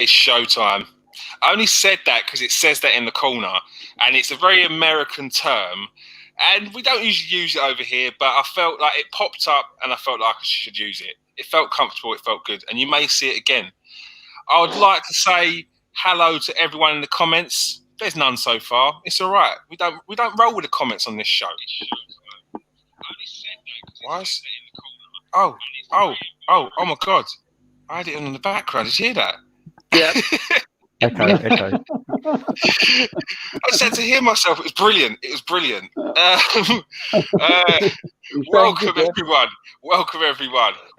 It's showtime. I only said that because it says that in the corner, and it's a very American term, and we don't usually use it over here, but I felt like it popped up, and I felt like I should use it. It felt comfortable, it felt good, and you may see it again. I would like to say hello to everyone in the comments. There's none so far. It's all right. We don't roll with the comments on this show. What? Oh my God. I had it on in the background. Did you hear that? Yeah. Okay. I said to hear myself, it was brilliant. Welcome everyone.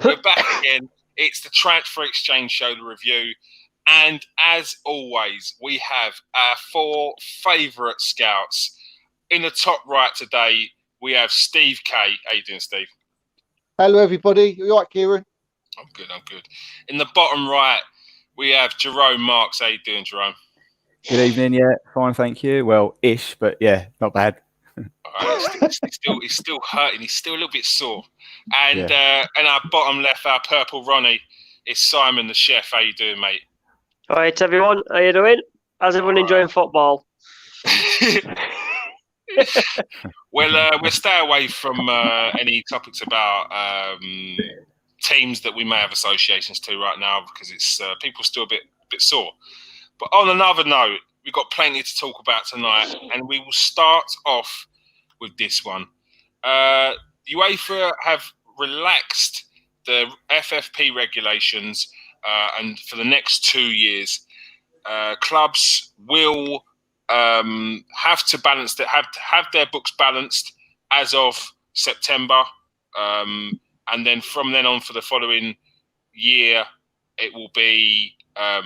We're back again. It's the Transfer Exchange Show, the review. And as always, we have our 4 favourite scouts. In the top right today, we have Steve K. How you doing, Steve? Hello, everybody. You all right, Kieran? I'm good. In the bottom right, we have Jerome Marks. How you doing, Jerome? Good evening. Yeah, fine, thank you. Well, ish, but yeah, not bad. All right, he's still hurting. He's still a little bit sore. And our bottom left, our purple Ronnie, is Simon the chef. How you doing, mate? All right, everyone. How you doing? How's everyone enjoying football? Well, we'll stay away from any topics about teams that we may have associations to right now because it's people still a bit sore. But on another note, we've got plenty to talk about tonight, and we will start off with this one. UEFA have relaxed the FFP regulations, and for the next 2 years, clubs will have to balance have their books balanced as of September, and then from then on for the following year, it will be for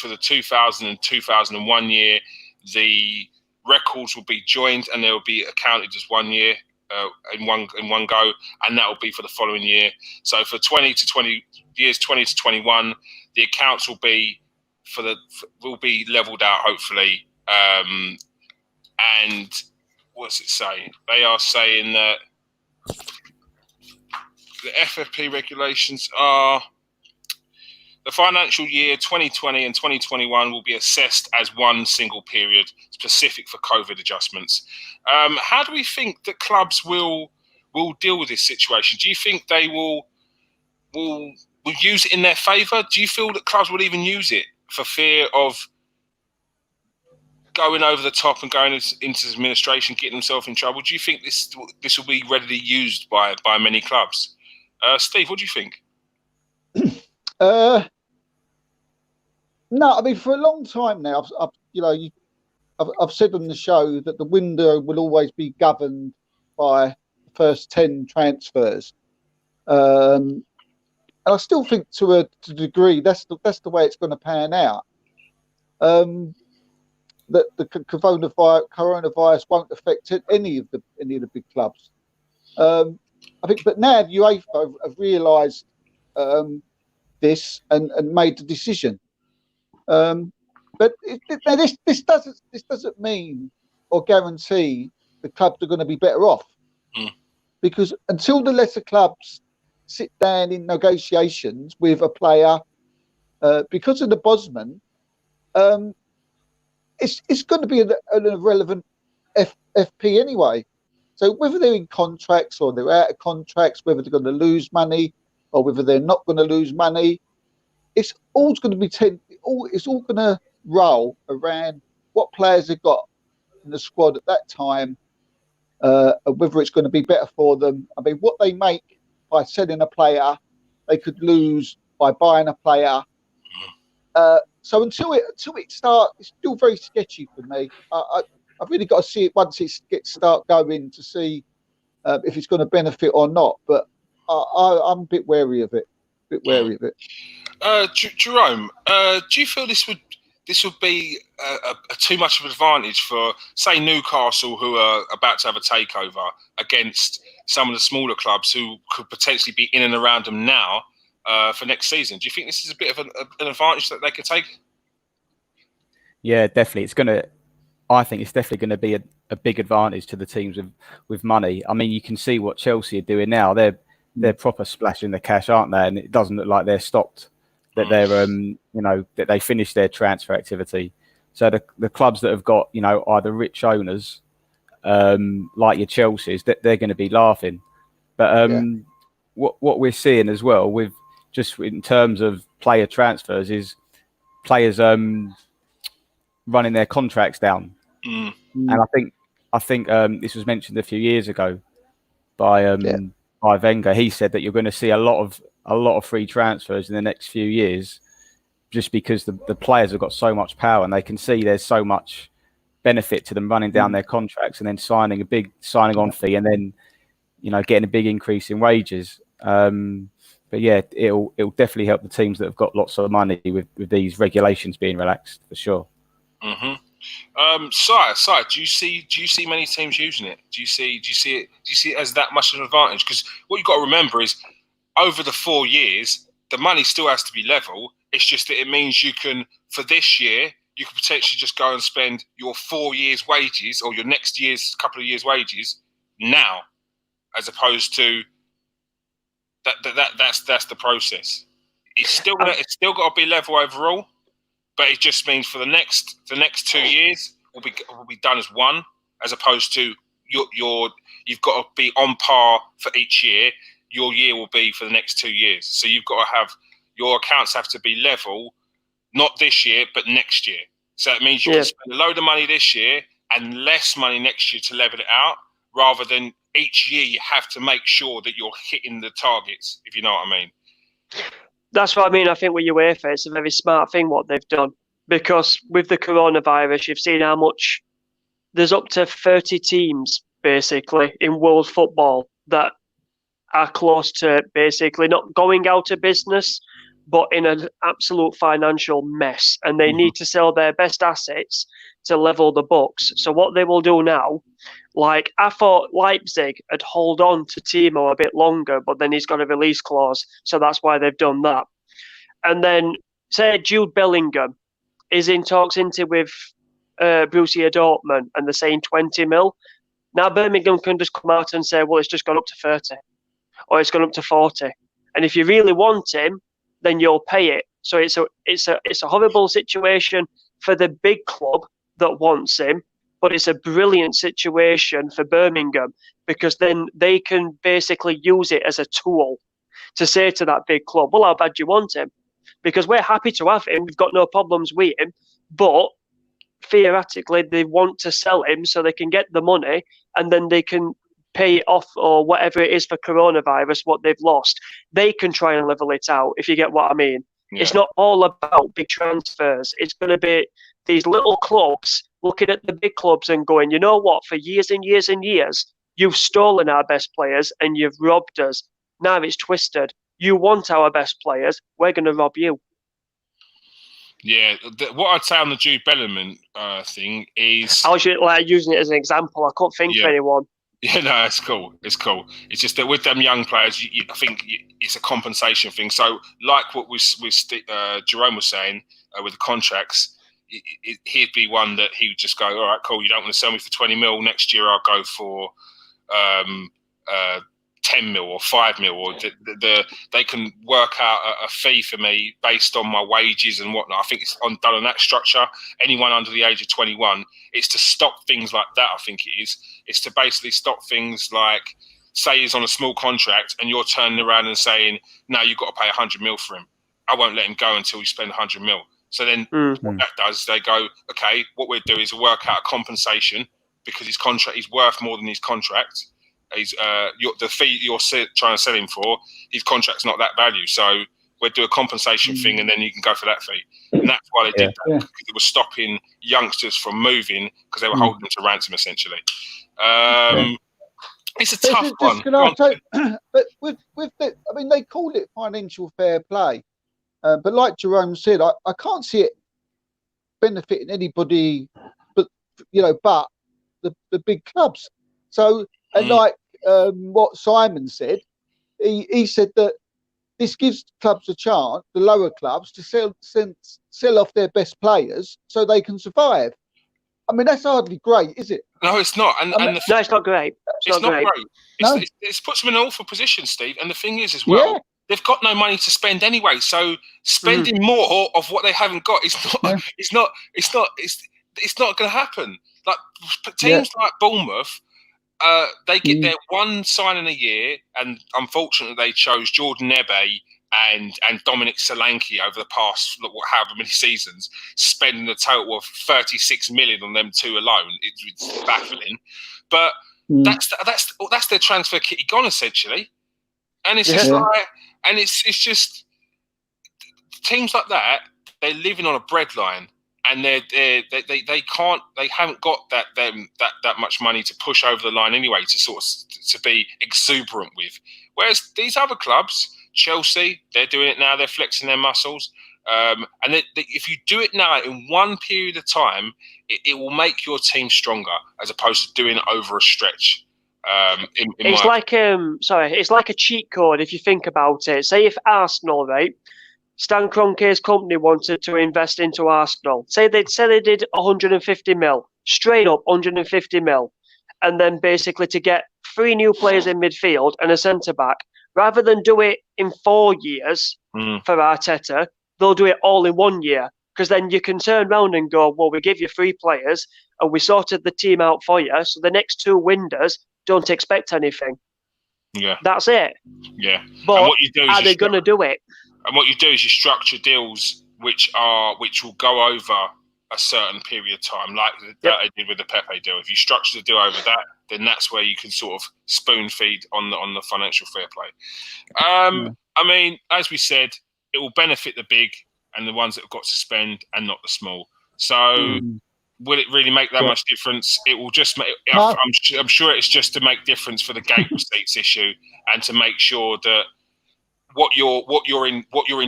the 2000 and 2001 year. The records will be joined and they will be accounted as 1 year in one go, and that will be for the following year. So for 20 to 21, the accounts will be will be leveled out hopefully. And what's it saying? They are saying that the FFP regulations are the financial year 2020 and 2021 will be assessed as one single period specific for COVID adjustments. How do we think that clubs will deal with this situation? Do you think they will use it in their favour? Do you feel that clubs will even use it for fear of going over the top and going into administration, getting themselves in trouble? Do you think this will be readily used by many clubs? Steve, what do you think? No, I mean, for a long time now, I've said on the show that the window will always be governed by the first 10 transfers, and I still think to a degree that's the way it's going to pan out. That the coronavirus won't affect any of the big clubs. I think, but now UEFA have realised this and made the decision. But this doesn't mean or guarantee the clubs are going to be better off, because until the lesser clubs sit down in negotiations with a player, because of the Bosman, it's going to be an irrelevant FP anyway. So whether they're in contracts or they're out of contracts, whether they're going to lose money or whether they're not going to lose money, it's all going to be it's all going to roll around what players they've got in the squad at that time, whether it's going to be better for them. I mean, what they make by selling a player, they could lose by buying a player. So until it starts, it's still very sketchy for me. I've really got to see it once it start going to see if it's going to benefit or not. But I'm a bit wary of it. Jerome, do you feel this would be too much of an advantage for, say, Newcastle, who are about to have a takeover, against some of the smaller clubs who could potentially be in and around them now for next season? Do you think this is a bit of an advantage that they could take? Yeah, definitely. I think it's definitely going to be a big advantage to the teams with money. I mean, you can see what Chelsea are doing now. They're proper splashing the cash, aren't they? And it doesn't look like they're stopped that they're that they finish their transfer activity. So the clubs that have got either rich owners, like your Chelsea's, that they're going to be laughing. But what we're seeing as well with just in terms of player transfers is players running their contracts down. And I think this was mentioned a few years ago by Wenger. He said that you're going to see a lot of free transfers in the next few years, just because the players have got so much power and they can see there's so much benefit to them running down their contracts and then signing a big signing-on fee and then getting a big increase in wages. But yeah, it'll definitely help the teams that have got lots of money with these regulations being relaxed for sure. Si, do you see many teams using it? Do you see it as that much of an advantage? Because what you've got to remember is over the 4 years, the money still has to be level. It's just that it means you can, for this year, you could potentially just go and spend your 4 years' wages or your next year's couple of years' wages now, as opposed to that's the process. It's still got to be level overall, but it just means for the next 2 years will be done as one, as opposed to you've got to be on par for each year. Your year will be for the next 2 years. So you've got to have your accounts have to be level, not this year, but next year. So it means you can spend a load of money this year and less money next year to level it out, rather than each year you have to make sure that you're hitting the targets, if you know what I mean. That's what I mean. I think with UEFA, it's a very smart thing what they've done, because with the coronavirus, you've seen how much there's up to 30 teams basically in world football that are close to basically not going out of business, but in an absolute financial mess, and they need to sell their best assets to level the books. So what they will do now, like I thought Leipzig had hold on to Timo a bit longer, but then he's got a release clause, so that's why they've done that. And then say Jude Bellingham is in talks with Borussia Dortmund, and they're saying 20 mil. Now Birmingham can just come out and say, well, it's just gone up to 30, or it's gone up to 40, and if you really want him, then you'll pay it. So it's a horrible situation for the big club that wants him, but it's a brilliant situation for Birmingham, because then they can basically use it as a tool to say to that big club, well, how bad do you want him? Because we're happy to have him, we've got no problems with him, but theoretically they want to sell him so they can get the money and then they can pay it off, or whatever it is for coronavirus, what they've lost. They can try and level it out, if you get what I mean. Yeah. It's not all about big transfers. It's going to be these little clubs looking at the big clubs and going, you know what, for years and years and years, you've stolen our best players and you've robbed us. Now it's twisted. You want our best players, we're going to rob you. Yeah, what I'd say on the Jude Bellingham thing is... I was using it as an example. I couldn't think of anyone. Yeah, no, it's cool. It's cool. It's just that with them young players, I think it's a compensation thing. So, like what Jerome was saying with the contracts, he'd be one that he would just go, all right, cool, you don't want to sell me for 20 mil. Next year I'll go for 10 mil or 5 mil, or they can work out a fee for me based on my wages and whatnot. I think it's done on that structure. Anyone under the age of 21, it's to stop things like that. I think it is. It's to basically stop things like, say he's on a small contract and you're turning around and saying, no, you've got to pay 100 mil for him. I won't let him go until you spend 100 mil. So then what that does, they go, okay, what we'll do is work out a compensation, because his contract, he's worth more than his contract. He's the fee you're trying to sell him for, his contract's not that value. So we'll do a compensation thing, and then you can go for that fee. And that's why they did that, because it was stopping youngsters from moving, because they were holding them to ransom, essentially. It's a tough one. But with the, I mean, they call it financial fair play, but like Jerome said, I can't see it benefiting anybody, but the big clubs. So, and like what Simon said, he said that this gives clubs a chance, the lower clubs, to sell off their best players so they can survive. I mean, that's hardly great, is it? No, it's not. No, it's not great. It's not great. It's put them in an awful position, Steve. And the thing is, as well, they've got no money to spend anyway. So spending more of what they haven't got is not. It's not going to happen. Like teams like Bournemouth. They get their one signing a year, and unfortunately, they chose Jordan Ebe and Dominic Solanke over the past however many seasons, spending a total of 36 million on them two alone. It's baffling, but that's their transfer kitty gone essentially, and it's just like, and it's just teams like that. They're living on a breadline. And they haven't got that much money to push over the line anyway to be exuberant with. Whereas these other clubs, Chelsea, they're doing it now. They're flexing their muscles, and if you do it now in one period of time, it will make your team stronger as opposed to doing it over a stretch. It's like a cheat code if you think about it. Say if Arsenal, right? Stan Kroenke's company wanted to invest into Arsenal. Say they did 150 mil, straight up 150 mil, and then basically to get 3 new players in midfield and a centre back, rather than do it in 4 years for Arteta, they'll do it all in 1 year. Because then you can turn around and go, well, we give you 3 players and we sorted the team out for you. So the next 2 windows, don't expect anything. Yeah, that's it. Yeah, but what you do is are they going to do it? And what you do is you structure deals which will go over a certain period of time, like that I did with the Pepe deal. If you structure the deal over that, then that's where you can sort of spoon feed on the financial fair play. I mean, as we said, it will benefit the big and the ones that have got to spend, and not the small. So, will it really make that much difference? It will just make. I'm sure it's just to make difference for the gate receipts issue, and to make sure that what you're in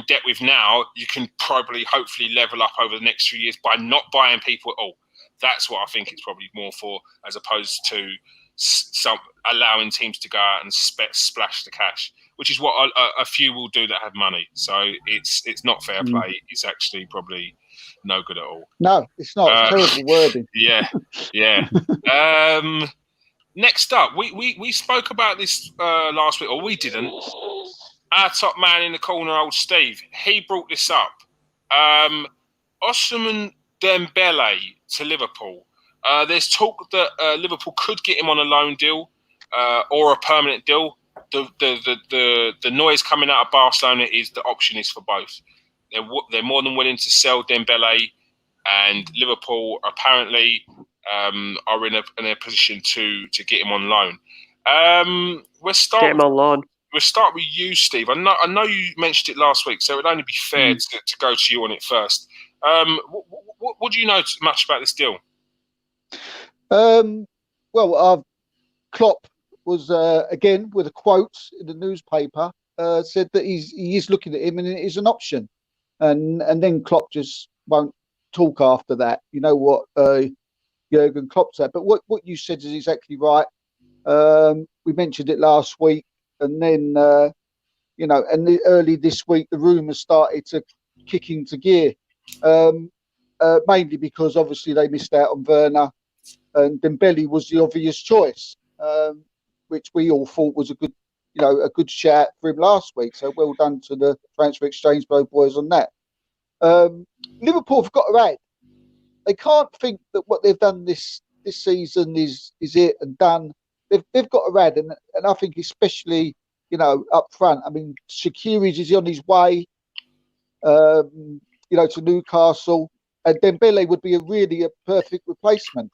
debt with now, you can probably hopefully level up over the next few years by not buying people at all. That's what I think it's probably more for, as opposed to allowing teams to go out and splash the cash, which is what a few will do that have money. So it's not fair play. It's actually probably no good at all. No, it's not. It's terrible wording. Yeah. Next up, we spoke about this last week, or we didn't. Our top man in the corner, old Steve, he brought this up. Ousmane Dembele to Liverpool. There's talk that Liverpool could get him on a loan deal or a permanent deal. The noise coming out of Barcelona is the option is for both. They're more than willing to sell Dembele, and Liverpool apparently are in a position to get him on loan. Get him on loan. We'll start with you, Steve. I know you mentioned it last week, so it would only be fair to go to you on it first. What do you know much about this deal? Well, Klopp was again with a quote in the newspaper said that he is looking at him and it is an option, and then Klopp just won't talk after that. You know what Jurgen Klopp said, but what you said is exactly right. We mentioned it last week. And then, early this week, the rumours started to kick into gear, mainly because obviously they missed out on Werner, and Dembele was the obvious choice, which we all thought was a good shout for him last week. So well done to the transfer exchange boys on that. Liverpool have got to add. They can't think that what they've done this season is it and done. They've got to add, and I think especially, up front. I mean, Shaqiri is on his way, to Newcastle, and Dembele would be a perfect replacement.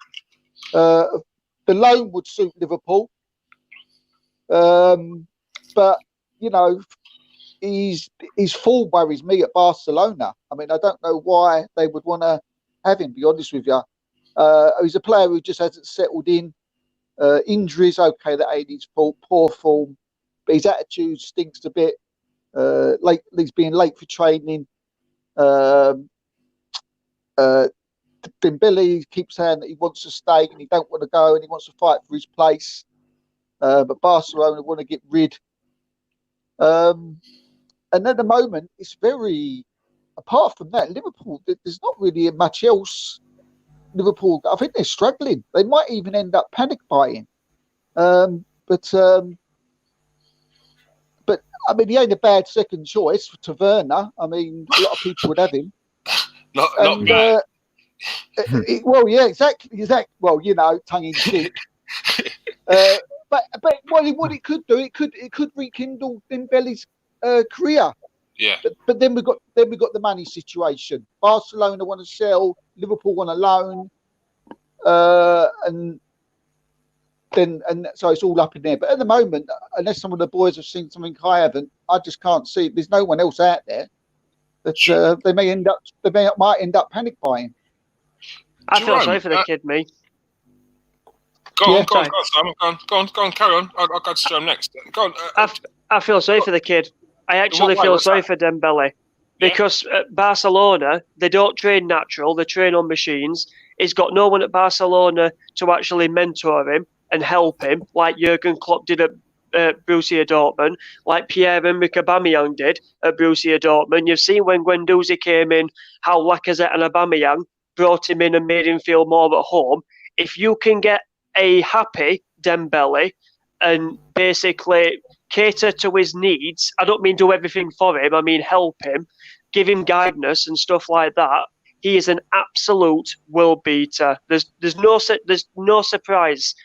The loan would suit Liverpool, but his form worries me at Barcelona. I mean, I don't know why they would want to have him. Be honest with you, he's a player who just hasn't settled in. Injuries, okay, that ain't his fault. Poor form, but his attitude stinks a bit. He's being late for training. Dembele keeps saying that he wants to stay and he don't want to go and he wants to fight for his place. But Barcelona want to get rid. And at the moment, it's very. Apart from that, Liverpool, there's not really much else. Liverpool, I think they're struggling. They might even end up panic buying. But but I mean, he ain't a bad second choice to Werner. I mean, a lot of people would have him. Not bad. Well, yeah, exactly. Well, tongue in cheek. But what it could do, it could rekindle Dembele's career. Yeah. But then we got the money situation. Barcelona want to sell, Liverpool want to loan, and so it's all up in there. But at the moment, unless some of the boys have seen something I haven't, I just can't see. There's no one else out there that they might end up panic buying. I feel sorry for the kid, me. Go on, Simon. Go on, carry on. I'll go to Jerome next. Go on. I feel sorry for the kid. I actually feel sorry for Dembele because at Barcelona, they don't train natural, they train on machines. He's got no one at Barcelona to actually mentor him and help him, like Jurgen Klopp did at Borussia Dortmund, like Pierre-Emerick Aubameyang did at Borussia Dortmund. You've seen when Guendouzi came in, how Lacazette and Aubameyang brought him in and made him feel more at home. If you can get a happy Dembele and basically cater to his needs, I don't mean do everything for him, I mean help him, give him guidance and stuff like that, he is an absolute world beater. There's no surprise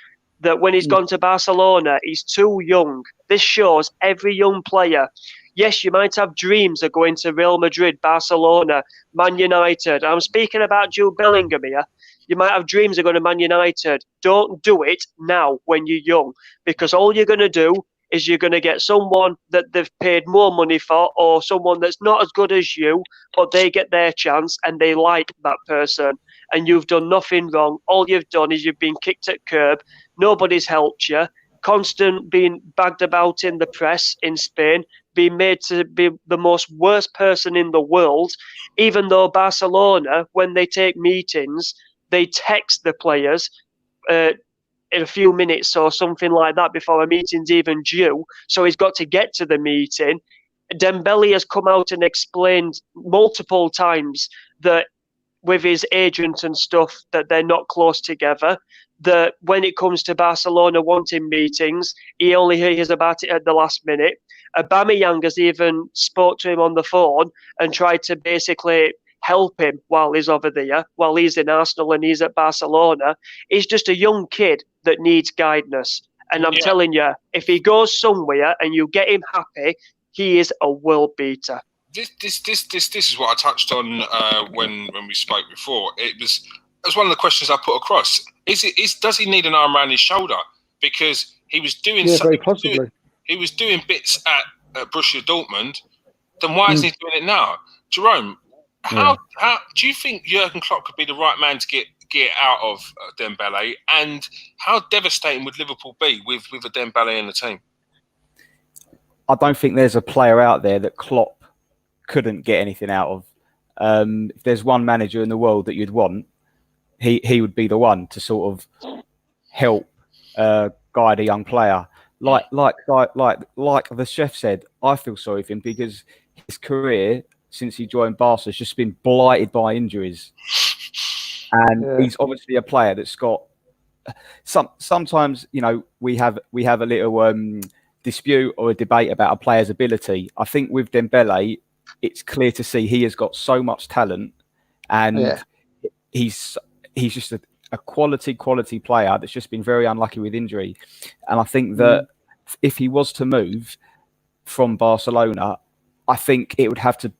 that when he's gone to Barcelona, he's too young. This shows every young player. Yes, you might have dreams of going to Real Madrid, Barcelona, Man United. I'm speaking about Jude Bellingham here. You might have dreams of going to Man United. Don't do it now when you're young, because all you're going to do is you're going to get someone that they've paid more money for, or someone that's not as good as you, but they get their chance and they like that person. And you've done nothing wrong. All you've done is you've been kicked at curb. Nobody's helped you. Constant being bagged about in the press in Spain, being made to be the most worst person in the world, even though Barcelona, when they take meetings, they text the players in a few minutes or something like that before a meeting's even due. So he's got to get to the meeting. Dembele has come out and explained multiple times that with his agent and stuff that they're not close together, that when it comes to Barcelona wanting meetings, he only hears about it at the last minute. Aubameyang has even spoke to him on the phone and tried to basically help him while he's over there, while he's in Arsenal and he's at Barcelona. He's just a young kid that needs guidance. And I'm telling you, if he goes somewhere and you get him happy, he is a world beater. This is what I touched on when we spoke before. It was one of the questions I put across. Does he need an arm around his shoulder? Because he was doing very possibly. He was doing bits at Borussia Dortmund. Then why isn't he doing it now? Jerome, how do you think Jurgen Klopp could be the right man to get out of Dembele? And how devastating would Liverpool be with a Dembele in the team? I don't think there's a player out there that Klopp couldn't get anything out of. If there's one manager in the world that you'd want, he would be the one to sort of help guide a young player. Like the chef said, I feel sorry for him because his career since he joined Barca has just been blighted by injuries, and he's obviously a player that's got. Sometimes we have a little dispute or a debate about a player's ability. I think with Dembele, it's clear to see he has got so much talent, and he's just a quality player that's just been very unlucky with injury. And I think that if he was to move from Barcelona, I think it would have to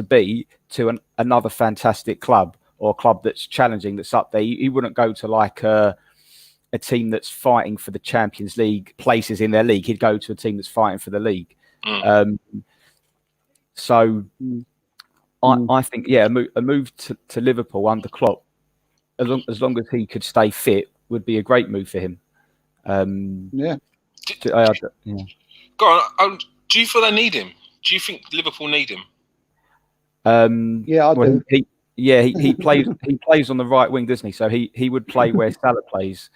be to another fantastic club, or a club that's challenging, that's up there. He wouldn't go to like a team that's fighting for the Champions League places in their league. He'd go to a team that's fighting for the league. So I think, a move to Liverpool under Klopp, as long as he could stay fit, would be a great move for him. Go on. Do you feel they need him? Do you think Liverpool need him? I do. He plays on the right wing, doesn't he? So he would play where Salah plays.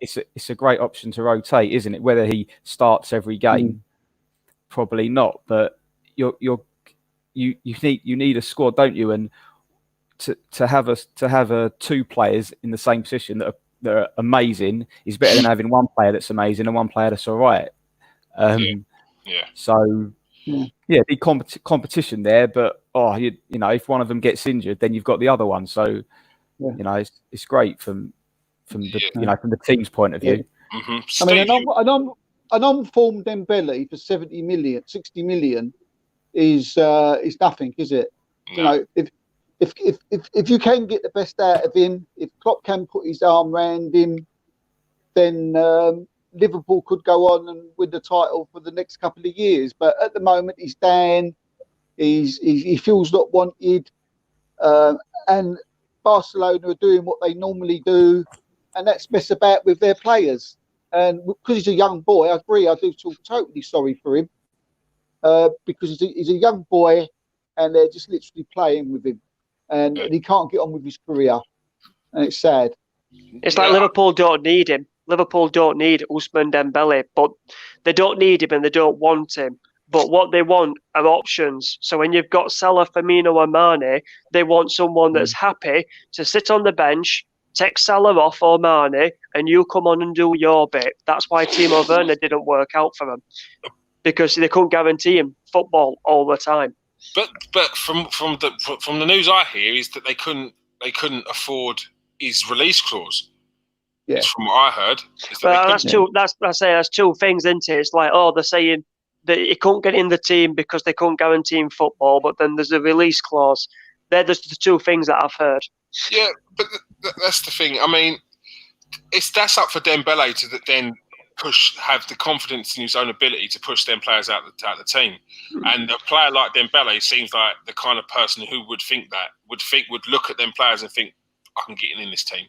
It's a great option to rotate, isn't it? Whether he starts every game, probably not. But you need a squad, don't you? And to have two players in the same position that that are amazing is better than having one player that's amazing and one player that's all right. So big competition there, but you know, if one of them gets injured, then you've got the other one. So you know, it's great from the you know, from the team's point of view. Mm-hmm. I mean, an unformed Dembele for 70 million, 60 million is nothing, is it? No. You know, if you can get the best out of him, if Klopp can put his arm around him, then Liverpool could go on and win the title for the next couple of years. But at the moment, he's down. He feels not wanted, and Barcelona are doing what they normally do, and that's mess about with their players. And because he's a young boy, I agree. I do feel totally sorry for him because he's a young boy, and they're just literally playing with him, and he can't get on with his career, and it's sad. It's like Liverpool don't need him. Liverpool don't need Ousmane Dembele, but they don't need him and they don't want him. But what they want are options. So when you've got Salah, Firmino and Mane, they want someone that's happy to sit on the bench, take Salah off or Mane, and you come on and do your bit. That's why Timo Werner didn't work out for them, because they couldn't guarantee him football all the time. But from the news I hear is that they couldn't afford his release clause. Yeah. From what I heard. That's two things, isn't it? It's like, they're saying that he couldn't get in the team because they couldn't guarantee him football, but then there's a release clause. They're just the two things that I've heard. Yeah, but that's the thing. I mean, that's up for Dembele to then have the confidence in his own ability to push them players out the team. And a player like Dembele seems like the kind of person who would would look at them players and think, I can get in this team.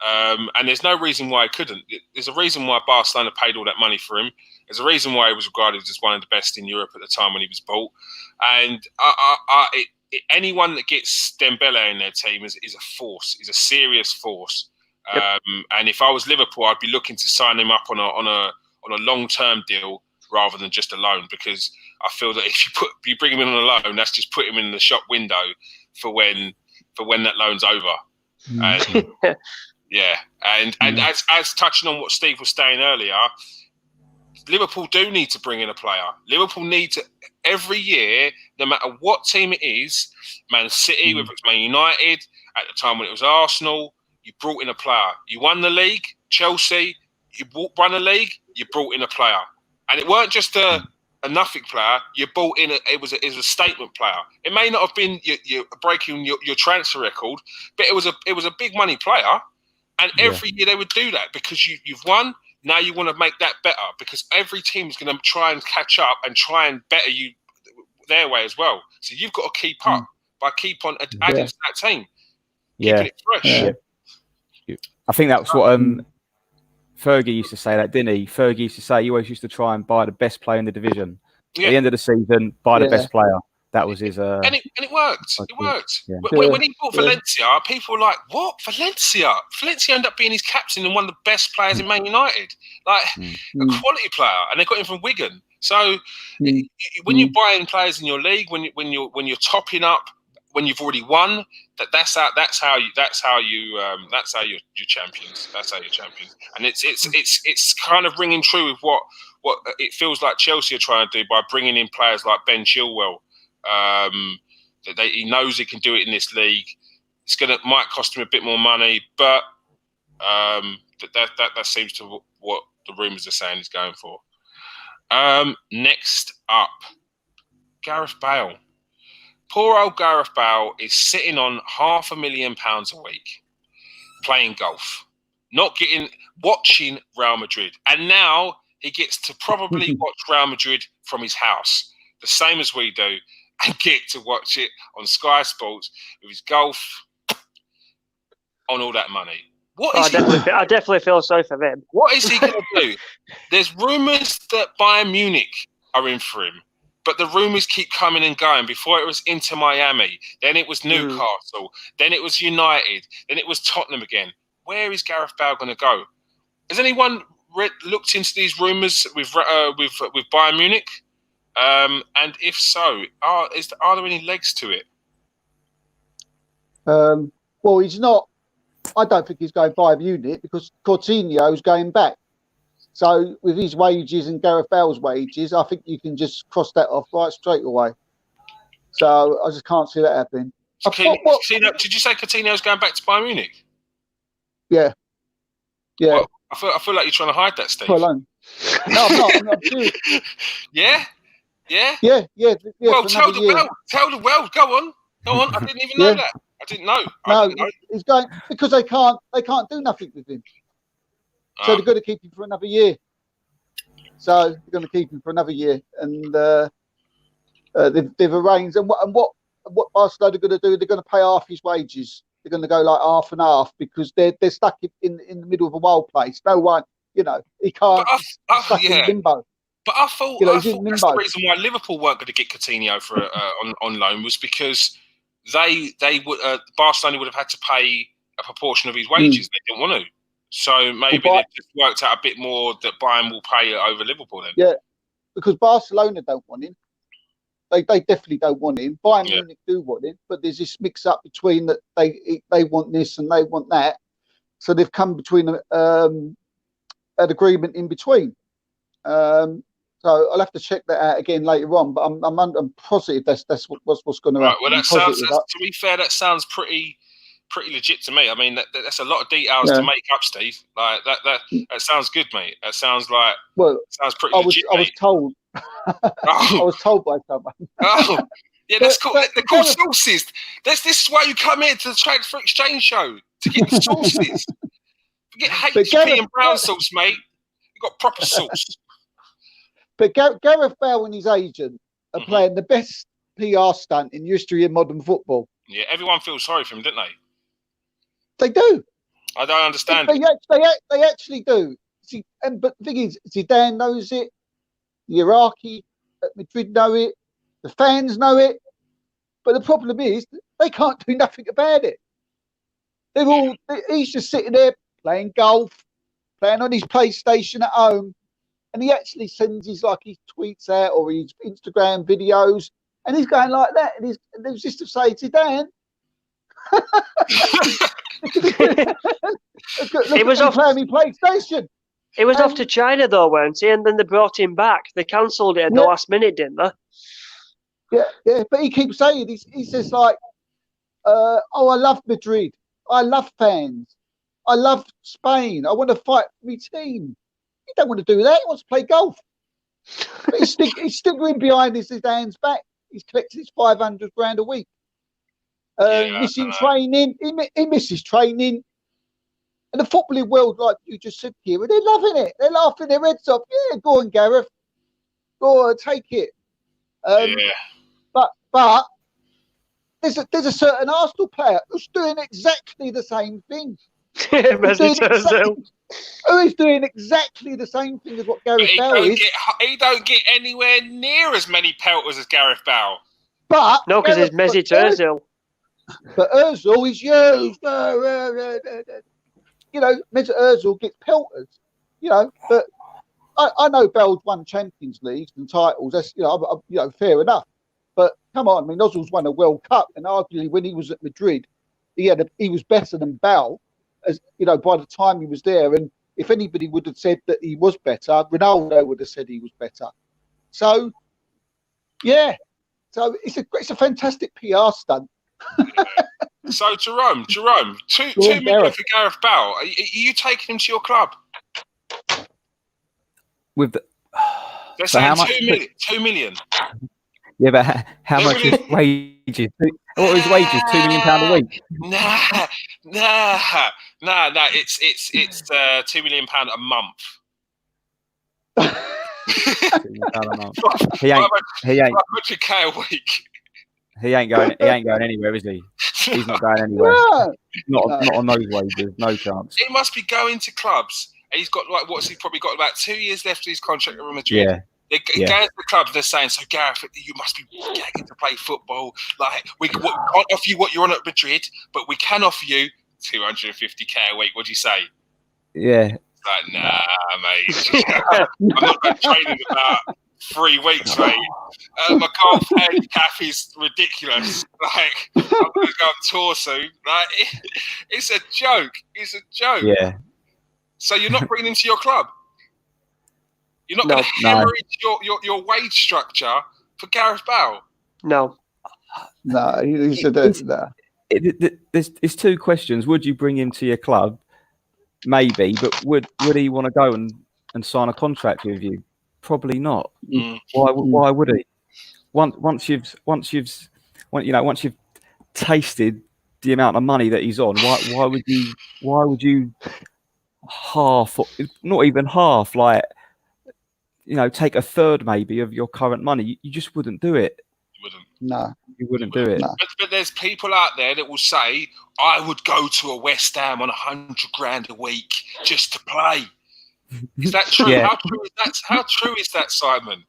And there's no reason why he couldn't. There's a reason why Barcelona paid all that money for him. There's a reason why he was regarded as one of the best in Europe at the time when he was bought. And anyone that gets Dembele in their team is a force. Is a serious force. Yep. And if I was Liverpool, I'd be looking to sign him up on a long-term deal rather than just a loan, because I feel that if you bring him in on a loan, that's just put him in the shop window for when that loan's over. And and as touching on what Steve was saying earlier, Liverpool do need to bring in a player. Liverpool need to, every year, no matter what team it is, Man City, whether it's Man United, at the time when it was Arsenal, you brought in a player. You won the league, Chelsea, you won the league, you brought in a player. And it weren't just a nothing player, you brought in it was a statement player. It may not have been you breaking your transfer record, but it was a big money player. And every year they would do that because you've won. Now you want to make that better, because every team is going to try and catch up and try and better you their way as well. So you've got to keep up by keep on adding to that team, keeping it fresh. Yeah. I think that's what Fergie used to say, that, didn't he? Fergie used to say he always used to try and buy the best player in the division. At the end of the season, buy the best player. That was his. And it worked. It worked. Yeah. When he bought Valencia, people were like, "What? Valencia?" Valencia ended up being his captain and one of the best players in Man United, like a quality player, and they got him from Wigan. So when you're buying players in your league, when you're topping up, when you've already won, that's how you're champions. That's how you're champions. And it's kind of ringing true with what it feels like Chelsea are trying to do by bringing in players like Ben Chilwell. He knows he can do it in this league. Might cost him a bit more money, but that seems to what the rumours are saying he's going for. Next up, Gareth Bale. Poor old Gareth Bale is sitting on £500,000 a week, playing golf, watching Real Madrid, and now he gets to probably watch Real Madrid from his house, the same as we do, and get to watch it on Sky Sports with his golf on all that money. I definitely feel sorry for him. What is he going to do? There's rumours that Bayern Munich are in for him, but the rumours keep coming and going. Before it was Inter Miami, then it was Newcastle, then it was United, then it was Tottenham again. Where is Gareth Bale going to go? Has anyone looked into these rumours with Bayern Munich? And if so, are there any legs to it? Well, he's not I don't think he's going Bayern Munich because Coutinho's going back. So with his wages and Gareth Bale's wages, I think you can just cross that off right straight away. So I just can't see that happening. Did you say Coutinho's going back to Bayern Munich? Yeah. Yeah. Well, I feel like you're trying to hide that, Steve. For a loan. No, I'm not serious. Yeah? Yeah? Yeah. Well, tell the world. Go on. I didn't even know that. I didn't know. He's going because they can't do nothing with him. So they're going to keep him for another year. And they've arranged. And what Barcelona are going to do? They're going to pay half his wages. They're going to go like half and half because they're stuck in the middle of a wild place. No one, he can't. Stuck in limbo. But I thought that's the reason why Liverpool weren't going to get Coutinho for on loan was because they would Barcelona would have had to pay a proportion of his wages. They didn't want to. So maybe they've just worked out a bit more that Bayern will pay over Liverpool then. Yeah, because Barcelona don't want him. They definitely don't want him. Bayern Munich do want him, but there's this mix up between that they want this and they want that. So they've come between an agreement in between. So I'll have to check that out again later on. But I'm positive that's what's going to happen. Well, to be fair, that sounds pretty legit to me. I mean, that's a lot of details to make up, Steve. Like that sounds good, mate. That sounds like sounds pretty legit. I was told. I was told by someone. Yeah, that's cool. They're called sources. This is why you come here to the Transfer Exchange show to get the sources. Forget HP and brown sauce, mate. You got proper sauce. But Gareth Bale and his agent are playing the best PR stunt in history of modern football. Yeah, everyone feels sorry for him, don't they? They do. I don't understand. They actually do. See, but the thing is, Zidane knows it. The Iraqi at Madrid know it. The fans know it. But the problem is, they can't do nothing about it. He's just sitting there playing golf, playing on his PlayStation at home, and he actually sends his tweets out or his Instagram videos, and he's going like that, and there's just to say, Zidane. He was off playing PlayStation. He was off to China though, weren't he? And then they brought him back. They cancelled it at the last minute, didn't they? Yeah. But he keeps saying he says like, I love Madrid. I love fans. I love Spain. I want to fight for my team. He don't want to do that. He wants to play golf. But he's still going behind his hands back. He's collecting his $500,000 a week. Missing training. He misses training. And the footballing world, like you just said here, they're loving it. They're laughing their heads off. Yeah, go on, Gareth. Go on, take it. But there's a certain Arsenal player who's doing exactly the same thing. Who is doing exactly the same thing as what Gareth Bale is. He don't get anywhere near as many pelters as Gareth Bale. But no, because it's Mesut Ozil. But Ozil is used. Mesut Ozil gets pelters. But I know Bale's won Champions Leagues and titles. That's fair enough. But come on, I mean, Ozil's won a World Cup, and arguably when he was at Madrid, he was better than Bale. As by the time he was there, and if anybody would have said that he was better, Ronaldo would have said he was better. So, yeah, it's a fantastic PR stunt. So, Jerome, 2 million for Gareth Bale. Are you taking him to your club? They're saying 2 million. Yeah, but how much is wages? What are his wages? £2 million a week? Nah. It's £2 million a month. He ain't. £100K a week. He ain't going anywhere, is he? He's not going anywhere. No. Not on those wages. No chance. He must be going to clubs. He's got he's probably got about 2 years left of his contract at Real Madrid. Yeah. They're going to the clubs. They're saying, "So Gareth, you must be getting to play football. Like we can't offer you what you're on at Madrid, but we can offer you 250K a week." What do you say? Yeah. Like, nah, mate. I'm not going to train him about 3 weeks, mate. My golf handicap is ridiculous. Like, I'm going to go on tour soon. Like, it's a joke. It's a joke. Yeah. So you're not bringing him to your club? You're not going to hemorrhage your wage structure for Gareth Bale? No. No, he said that. There's 2 questions. Would you bring him to your club? Maybe, but would he want to go and sign a contract with you? Probably not. Why would he? Once you've tasted the amount of money that he's on, why would you half, not even half, like, take a third maybe of your current money? You just wouldn't do it. You wouldn't. No, you wouldn't do it. No. But there's people out there that will say, I would go to a West Ham on $100,000 a week just to play. Is that true? Yeah. How true is that, Simon?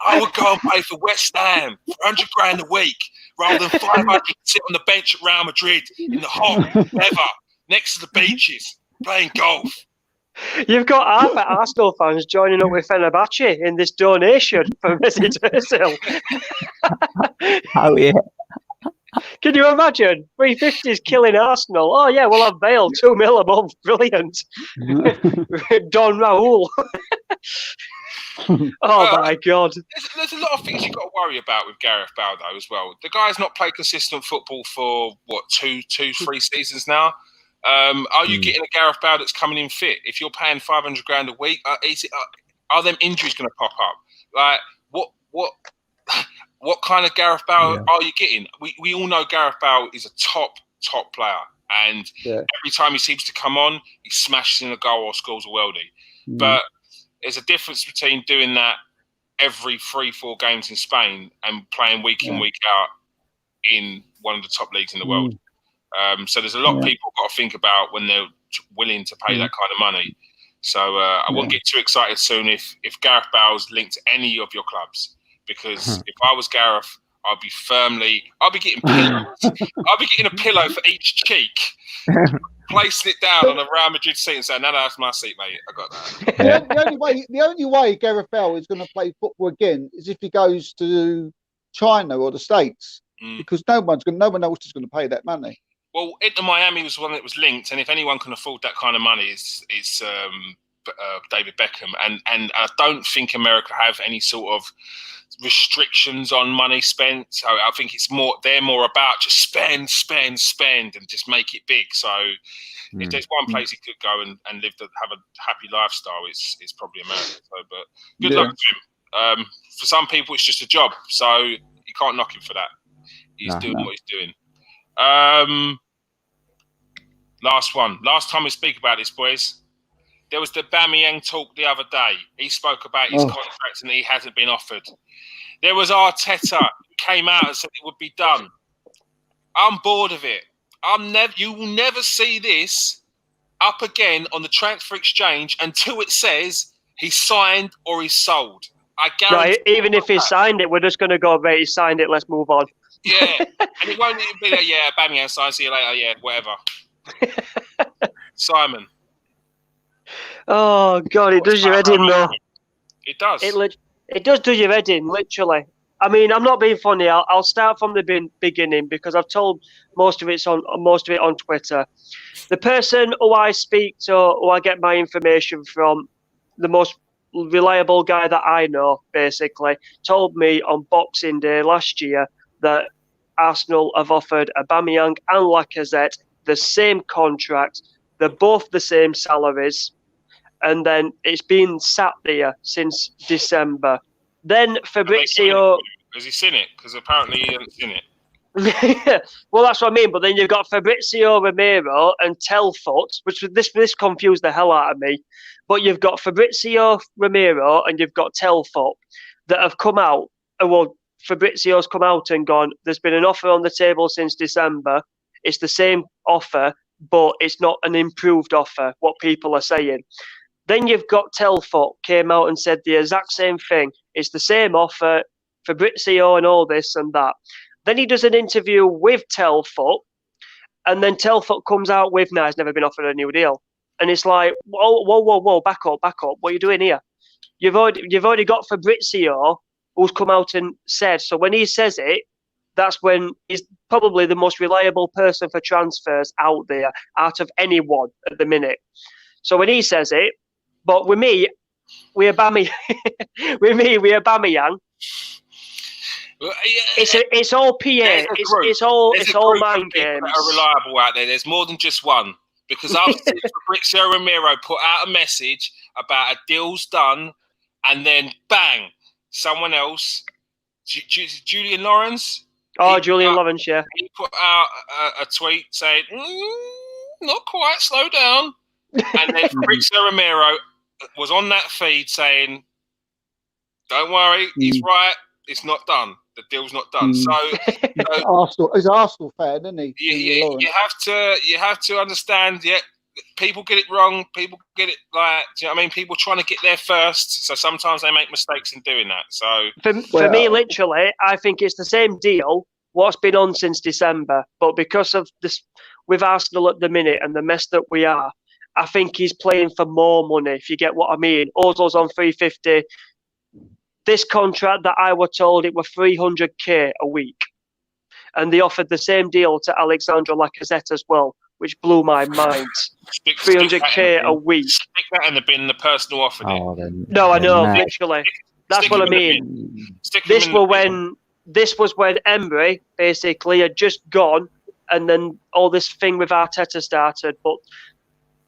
I would go and play for West Ham for $100,000 a week rather than 500 sit on the bench at Real Madrid in the hot weather next to the beaches playing golf. You've got half at Arsenal fans joining up with Fenerbahce in this donation for Mesut Özil. Oh yeah. Can you imagine? 350 is killing Arsenal. Oh yeah, we'll have Bale, 2 mil a month. Brilliant. Don Raul. My God. There's a lot of things you've got to worry about with Gareth Bale, though, as well. The guy's not played consistent football for, 2, 3 seasons now. Are you getting a Gareth Bale that's coming in fit? If you're paying $500,000 a week, are them injuries going to pop up? Like, what kind of Gareth Bale are you getting? We all know Gareth Bale is a top player, and every time he seems to come on, he smashes in a goal or scores a worldie. But there's a difference between doing that every 3-4 games in Spain and playing week in, week out in one of the top leagues in the world. So there's a lot of people got to think about when they're willing to pay that kind of money. So I wouldn't get too excited soon if Gareth Bale's linked to any of your clubs, because if I was Gareth, I'll be getting pillows. I'll be getting a pillow for each cheek, placing it down on a Real Madrid seat and saying, no, that's my seat, mate. I got that. The only way Gareth Bale is going to play football again is if he goes to China or the States, because no one else is going to pay that money. Well, Inter Miami was one that was linked, and if anyone can afford that kind of money, it's David Beckham. And I don't think America have any sort of restrictions on money spent. So I think they're more about just spend, and just make it big. So if there's one place he could go and have a happy lifestyle, it's probably America. So, but good luck to him. For some people, it's just a job, so you can't knock him for that. He's doing what he's doing. Last time we speak about this, boys, there was the Aubameyang talk the other day. He spoke about his contract and he hasn't been offered. There was Arteta who came out and said it would be done. I'm bored of it. You will never see this up again on the transfer exchange until it says he's signed or he's sold. I guarantee. Right, even if he signed it, we're just going to go, mate, he signed it, let's move on. Yeah, and it won't even be like, Aubameyang signed, see you later, whatever. Simon. Oh God, it does your head in though. It does. It does do your head in, literally. I mean, I'm not being funny. I'll start from the beginning because I've told most of it on Twitter. The person who I speak to, who I get my information from, the most reliable guy that I know, basically, told me on Boxing Day last year that Arsenal have offered Aubameyang and Lacazette the same contract. They're both the same salaries. And then it's been sat there since December. Then Fabrizio... Has he seen it? Because apparently he hasn't seen it. Well, that's what I mean. But then you've got Fabrizio Romero and Telfoot, which this confused the hell out of me. But you've got Fabrizio Romero and you've got Telfoot that have come out. Well, Fabrizio's come out and gone, there's been an offer on the table since December. It's the same offer, but it's not an improved offer, what people are saying. Then you've got Telfoot came out and said the exact same thing. It's the same offer, Fabrizio and all this and that. Then he does an interview with Telfoot, and then Telfoot comes out with, he's never been offered a new deal. And it's like, whoa, back up. What are you doing here? you've already got Fabrizio, who's come out and said. So when he says it, that's when he's probably the most reliable person for transfers out there, out of anyone at the minute. So when he says it, but with me, we Aubameyang, it's all PA. It's all mind games. That are reliable out there. There's more than just one. Because I've seen Fabrizio Romero put out a message about a deal's done, and then bang, someone else, Julian Lawrence. Oh, Julian Lawrence, yeah. He put out a tweet saying, "Not quite, slow down." And then Fabrizio Romero was on that feed saying, "Don't worry, he's right. It's not done. The deal's not done." So Arsenal, he's an Arsenal fan, isn't he? You have to understand. Yeah, people get it wrong. People get it do you know what I mean? People trying to get there first. So sometimes they make mistakes in doing that. So for me, literally, I think it's the same deal. What's been on since December, but because of this with Arsenal at the minute and the mess that we are, I think he's playing for more money. If you get what I mean, Ozil's on 350. This contract that I was told it was 300k a week, and they offered the same deal to Alexandre Lacazette as well, which blew my mind. 300k a week. Stick that in the bin. The person who offered it. No, I know, literally. That's what I mean. This was when Emery basically had just gone, and then all this thing with Arteta started. But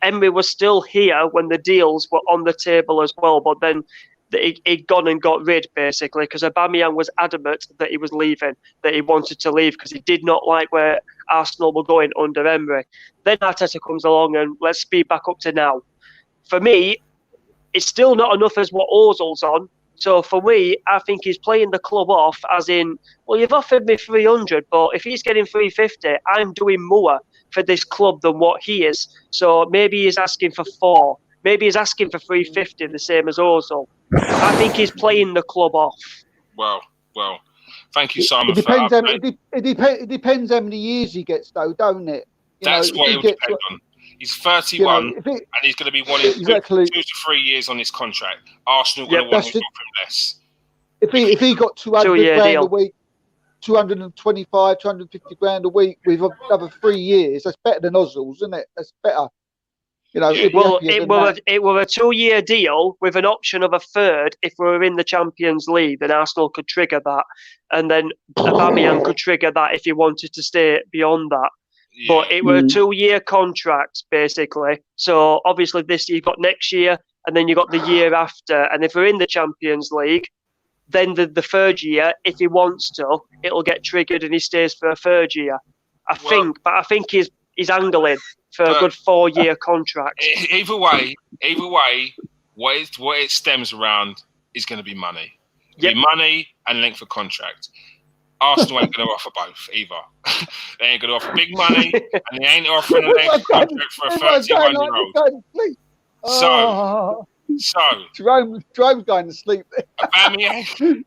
Emery was still here when the deals were on the table as well. But then he'd gone and got rid, basically, because Aubameyang was adamant that he was leaving, that he wanted to leave because he did not like where Arsenal were going under Emery. Then Arteta comes along and let's speed back up to now. For me, it's still not enough as what Ozil's on. So for me, I think he's playing the club off as in, well, you've offered me 300, but if he's getting 350, I'm doing more for this club than what he is. So maybe he's asking for 4. Maybe he's asking for 350, the same as Ozil. I think he's playing the club off. Well, thank you, Simon. It depends how many years he gets, though, don't it? That's what it would depend on. He's 31, and he's going to be wanting 2 to 3 years on his contract. Arsenal going to want him from less. If he got 200 grand a week, 225, 250 grand a week with another 3 years, that's better than Ozil's, isn't it? That's better. It were a 2-year deal with an option of a third if we were in the Champions League. Then Arsenal could trigger that, and then Aubameyang could trigger that if he wanted to stay beyond that. Yeah. But it were a 2-year contract basically. So obviously this you've got next year, and then you got the year after. And if we're in the Champions League, then the third year, if he wants to, it'll get triggered and he stays for a third year. I think he's angling for a good 4-year contract. Either way, what it stems around is going to be money. Be money and length of contract. Arsenal ain't going to offer both either. They ain't going to offer big money, and they ain't offering a length of contract for a 31-year-old. So Jerome's going to sleep. Aubameyang.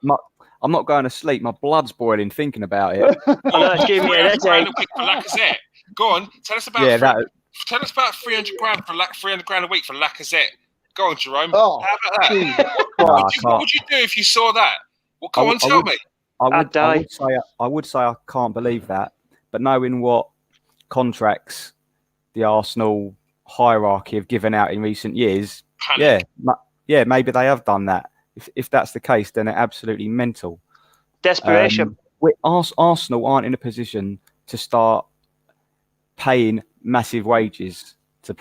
No, I'm not going to sleep. My blood's boiling thinking about it. Give me an headache. For Lacazette. Go on, tell us about tell us about 300 grand a week for Lacazette. Go on, Jerome. How about that? What would you do if you saw that? Well, come on, tell me. I would say I can't believe that, but knowing what contracts the Arsenal hierarchy have given out in recent years, maybe they have done that. If that's the case, then they're absolutely mental. Desperation. Arsenal aren't in a position to start paying massive wages to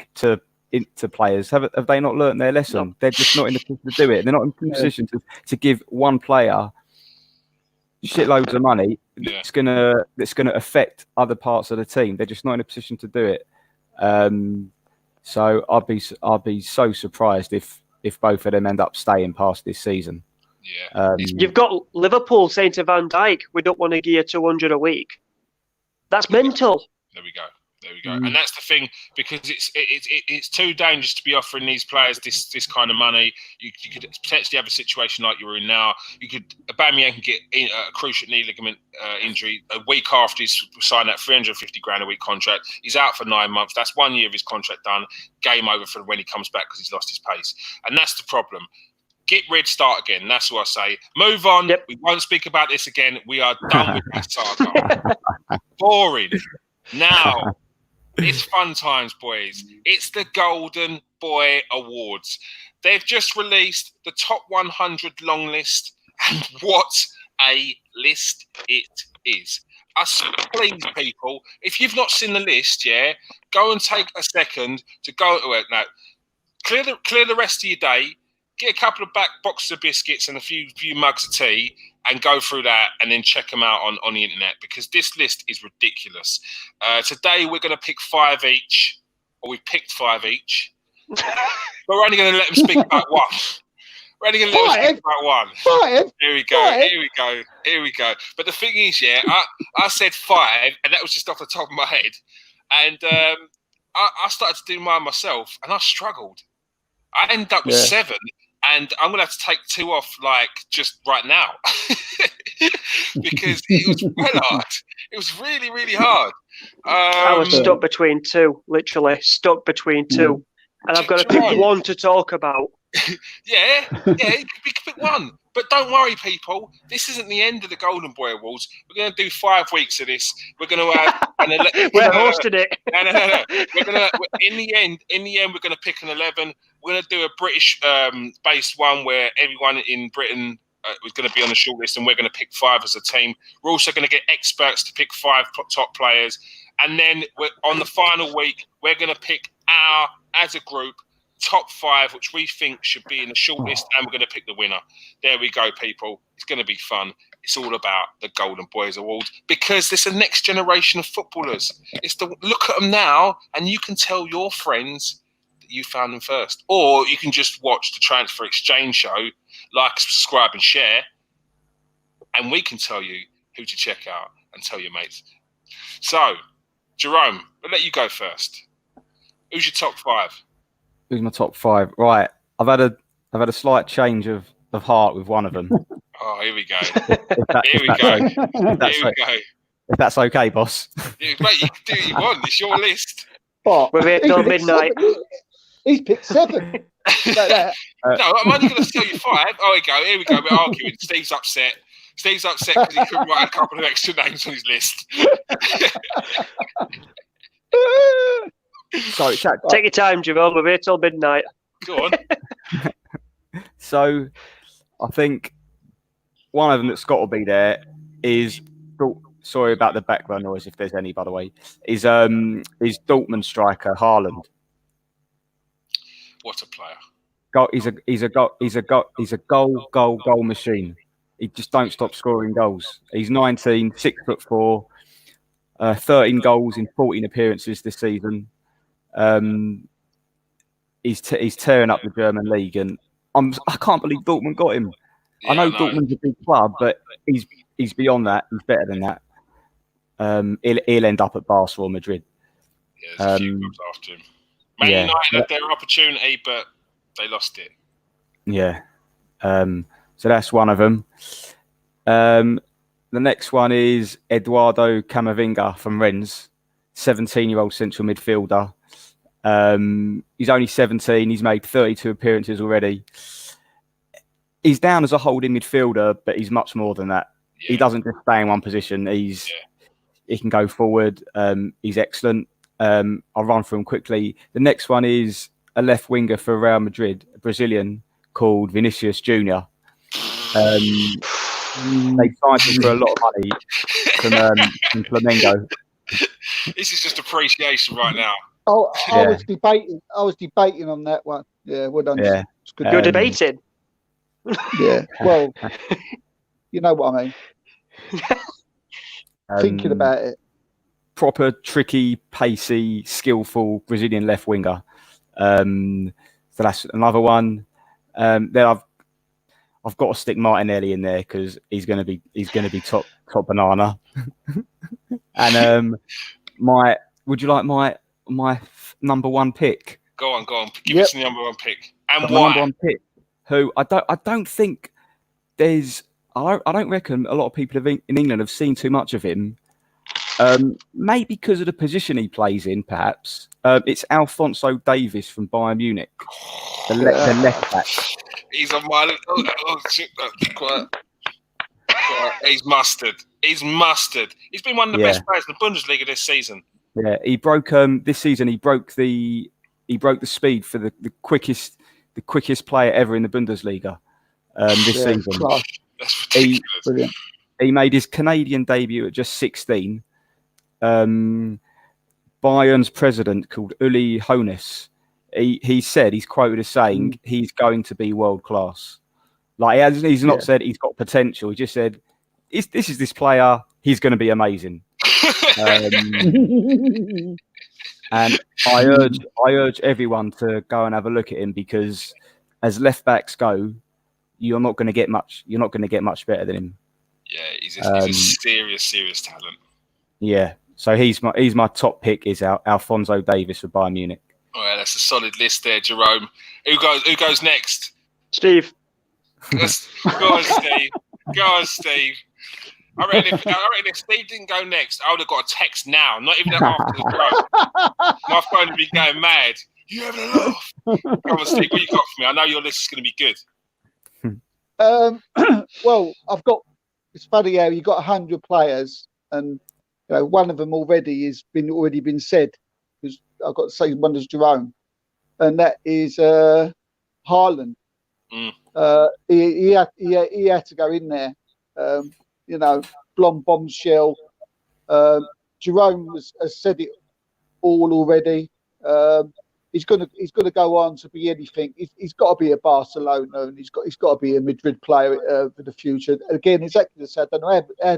players. Have they not learnt their lesson? No. They're just not in a position to do it. They're not in a position to give one player shitloads of money that's gonna affect other parts of the team. They're just not in a position to do it. So I'd be so surprised if both of them end up staying past this season. Yeah. You've got Liverpool saying to Van Dijk, we don't want to give you 200 a week. That's mental. There we go. There we go. And that's the thing, because it's too dangerous to be offering these players this kind of money. You could potentially have a situation like you're in now. Aubameyang can get a cruciate knee ligament injury a week after he's signed that 350 grand a week contract. He's out for 9 months. That's 1 year of his contract done. Game over for when he comes back because he's lost his pace. And that's the problem. Get rid, start again. That's what I say. Move on. Yep. We won't speak about this again. We are done with that saga. Boring. Now, it's fun times, boys. It's the Golden Boy Awards. They've just released the top 100 long list, and what a list it is. Please, people, if you've not seen the list, go and take a second to go. No, clear the rest of your day. Get a couple of boxes of biscuits and a few mugs of tea, and go through that, and then check them out on the internet, because this list is ridiculous. Today we're going to pick 5 each, or we picked 5 each, but we're only going to let them speak about one. We're only going to let them speak about one. 5. Here we go. Here we go. But the thing is, I said 5, and that was just off the top of my head, and I started to do mine myself, and I struggled. I ended up with 7. And I'm going to have to take 2 off, just right now, because it was well hard. It was really, really hard. I was stuck between 2, literally stuck between 2, and I've got to pick one to talk about. Yeah, we can pick one. But don't worry, people. This isn't the end of the Golden Boy Awards. We're going to do 5 weeks of this. We're going to have we're hosting it. No. We're going to in the end, we're going to pick an 11. We're going to do a British-based one where everyone in Britain was going to be on the shortlist, and we're going to pick 5 as a team. We're also going to get experts to pick 5 top players, and then on the final week, we're going to pick as a group, top 5, which we think should be in the shortlist, and we're going to pick the winner. There we go, people. It's going to be fun. It's all about the Golden Boys Awards, because it's the next generation of footballers. Look at them now, and you can tell your friends that you found them first. Or you can just watch the Transfer Exchange show, like, subscribe, and share, and we can tell you who to check out and tell your mates. So, Jerome, we'll let you go first. Who's your top 5? Who's my top 5? Right, I've had a slight change of heart with one of them. Oh, here we go. Here we go. If that's okay, boss. Yeah, mate, you can do what you want. It's your list. But we're here till midnight. He's picked 7. No, I'm only going to tell you 5. Oh, here we go. We're arguing. Steve's upset because he couldn't write a couple of extra names on his list. So, take your time, Jerome. We're here till midnight. Go on. So, I think one of them that's got to be there is. Sorry about the background noise, if there's any, by the way. Is Dortmund striker Haaland. What a player! He's a goal machine. He just don't stop scoring goals. He's 19, 6'4", 13 goals in 14 appearances this season. He's tearing up the German league, and I can't believe Dortmund got him. Yeah, I know Dortmund's a big club, but he's beyond that. He's better than that. He'll end up at Barcelona or Madrid. Yeah, there's a few clubs after him. Man United had their opportunity, but they lost it. Yeah. So that's one of them. The next one is Eduardo Camavinga from Rennes, 17-year-old central midfielder. He's only 17. He's made 32 appearances already. He's down as a holding midfielder, but he's much more than that. Yeah. He doesn't just stay in one position. He can go forward. He's excellent. I'll run through him quickly. The next one is a left winger for Real Madrid, a Brazilian called Vinicius Junior. They signed him for a lot of money from Flamengo. This is just appreciation right now. Oh, I was debating on that one. Yeah, well done. Yeah. You're debating. Yeah. Well, you know what I mean. Thinking about it. Proper tricky, pacey, skillful Brazilian left winger. So that's another one. Then I've got to stick Martinelli in there because he's going to be top banana. And would you like my number one pick? Go on. Give us the number one pick. And my why? Number one pick. Who I don't think there's. I don't reckon a lot of people in England have seen too much of him. Maybe because of the position he plays in, perhaps. It's Alphonso Davies from Bayern Munich, the left back. He's on my. He's mustard. He's mustard. He's been one of the best players in the Bundesliga this season. Yeah, he broke this season. He broke the speed for the quickest player ever in the Bundesliga this season. That's ridiculous. He made his Canadian debut at just 16. Bayern's president, called Uli Hoeneß, he said, he's quoted as saying he's going to be world class. Like he's not said he's got potential. He just said this is this player. He's going to be amazing. And I urge everyone to go and have a look at him, because as left backs go, you're not going to get much better than him. Yeah, he's a serious talent. Yeah, so he's my top pick is Alphonso Davies for Bayern Munich. Oh, yeah, that's a solid list there, Jerome. Who goes next? Steve. Go on, Steve. I reckon if Steve didn't go next, I would have got a text now, not even after the show. My phone would be going mad. You having a laugh? Come on, Steve, what you got for me? I know your list is going to be good. Well, it's funny how you got 100 players, and one of them already been said, because I've got to say one is Jerome, and that is Haaland. He had to go in there. Blonde bombshell. Jerome has said it all already. He's going to go on to be anything. He's got to be a Barcelona, and he's got to be a Madrid player for the future. Again, exactly the same. I don't know.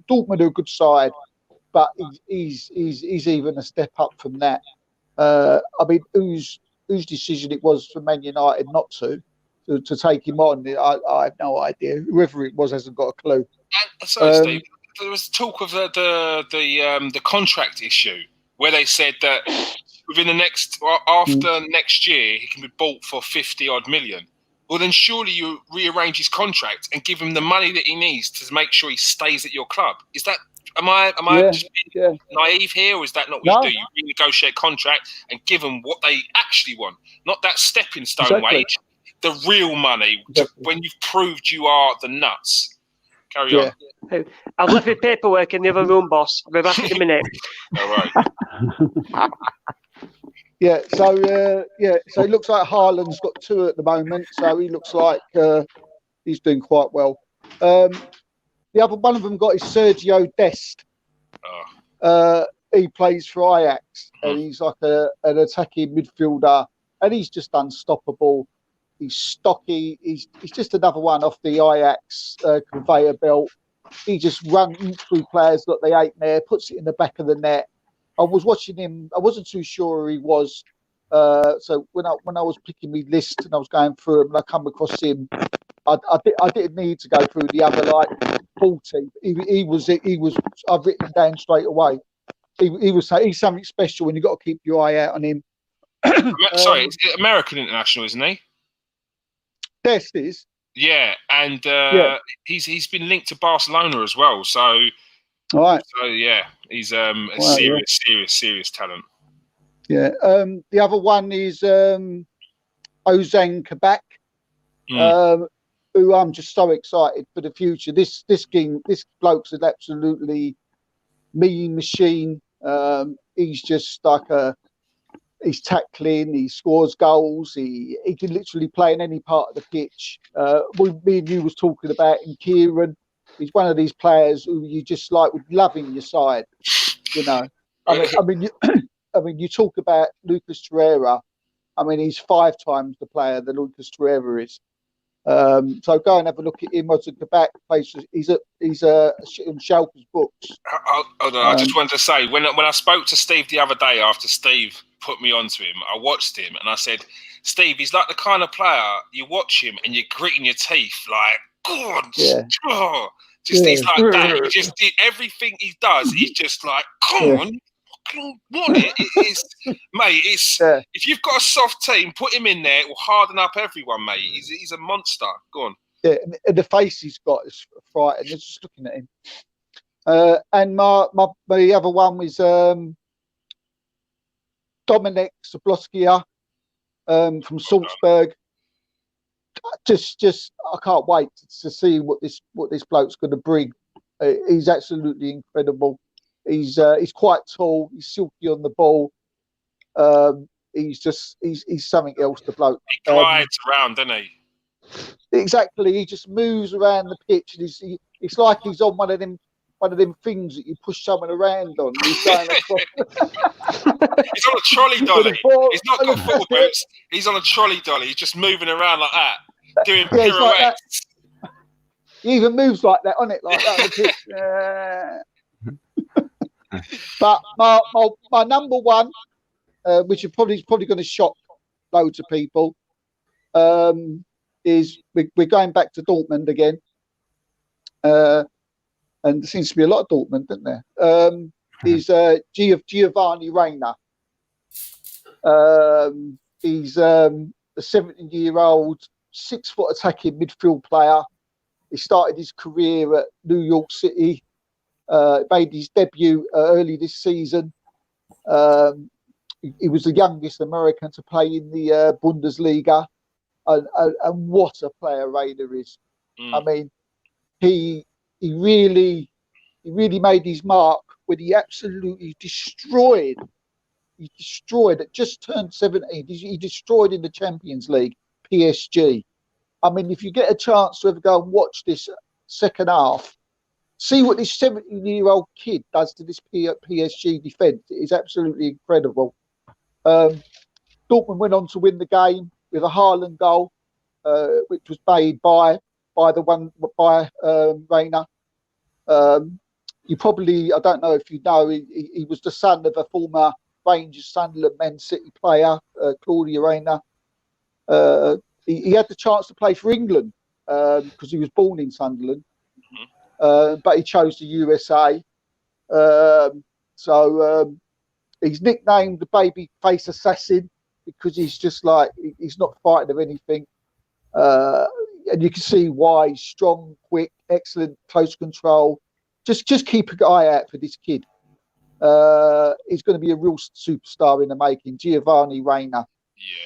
Dortmund are a good side, but he's even a step up from that. I mean, whose decision it was for Man United not to take him on, I have no idea. Whoever it was hasn't got a clue. And sorry, Steve, there was talk of the contract issue where they said that within after next year he can be bought for 50-odd million. Well, then surely you rearrange his contract and give him the money that he needs to make sure he stays at your club. Is that? Am I just being naive here, or is that not what you do? You renegotiate contract and give them what they actually want, not that stepping stone wage. The real money when you've proved you are the nuts. Carry on. I've left my paperwork in the other room, boss. I'll be back in a minute. All right. So it looks like Haaland's got 2 at the moment, so he looks like he's doing quite well. The other one of them got is Sergio Dest. He plays for Ajax, and he's like an attacking midfielder, and he's just unstoppable. He's stocky. He's just another one off the Ajax conveyor belt. He just runs through players that they ain't there, puts it in the back of the net. I was watching him. I wasn't too sure who he was. So when I was picking my list and I was going through him, and I come across him, I didn't need to go through the other 40. He was. I've written him down straight away. He's something special, and you've got to keep your eye out on him. Sorry, it's American international, isn't he? Dest is. Yeah, and he's been linked to Barcelona as well. So, all right. So yeah, he's a serious talent. Yeah. The other one is Ousmane Kabak, who I'm just so excited for the future. This bloke's an absolutely mean machine. He's just like he's tackling, he scores goals, he can literally play in any part of the pitch. Me and you was talking about in Kieran. He's one of these players who you just would love in your side. I mean, you talk about Lucas Torreira. I mean, he's 5 times the player that Lucas Torreira is. So go and have a look at him. He's in Schalke's books. Hold on, I just wanted to say, when I spoke to Steve the other day after Steve put me onto him, I watched him and I said, Steve, he's like the kind of player you watch him and you're gritting your teeth like, God, he's like that. He just did everything he does. He's just like, come on, fucking want it. It is, mate. It's if you've got a soft team, put him in there. It will harden up everyone, mate. He's a monster. Go on. Yeah, and the face he's got is frightening. Just looking at him. And my other one was Dominic Zabloskia from Salzburg. Just I can't wait to see what this bloke's going to bring. He's absolutely incredible. He's quite tall. He's silky on the ball. He's something else. The bloke. He glides around, doesn't he? Exactly. He just moves around the pitch, and it's like he's on one of them things that you push someone around on. He's going across. He's on a trolley dolly. He's not got football boots. He's on a trolley dolly. He's just moving around like that, doing pirouettes. Like he even moves like that on it, like that on the pitch. But my number one, which is probably going to shock loads of people, is we're going back to Dortmund again. And there seems to be a lot of Dortmund, isn't there? Is Giovanni Reina. He's a 17-year-old, 6-foot attacking midfield player. He started his career at New York City. Made his debut early this season. He was the youngest American to play in the Bundesliga. And what a player Reina is. I mean, he really made his mark when he absolutely destroyed. He destroyed at just turned 17. He destroyed in the Champions League, PSG. I mean, if you get a chance to ever go and watch this second half, see what this 17-year-old kid does to this PSG defence. It is absolutely incredible. Dortmund went on to win the game with a Haaland goal, which was made by Reina. You probably, I don't know if you know, he was the son of a former Rangers, Sunderland, Man City player, Claudio Reina. He had the chance to play for England because he was born in Sunderland, but he chose the USA. So he's nicknamed the baby face assassin because he's just like, he's not frightened of anything. And you can see why. He's strong, quick, excellent, close control. Just keep an eye out for this kid. He's going to be a real superstar in the making. Giovanni Reina.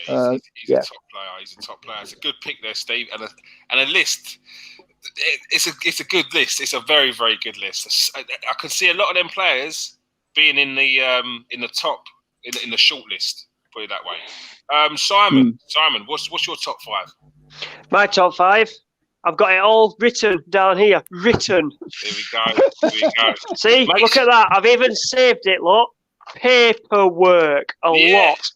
Yeah, he's a top player. He's a top player. It's a good pick there, Steve, and a list. It's a good list. It's a very, very good list. I can see a lot of them players being in the top in the short list. Put it that way. Simon, what's your top five? My top five. I've got it all written down here. Written. Here we go. See, look at that. I've even saved it. Look, paperwork. A lot.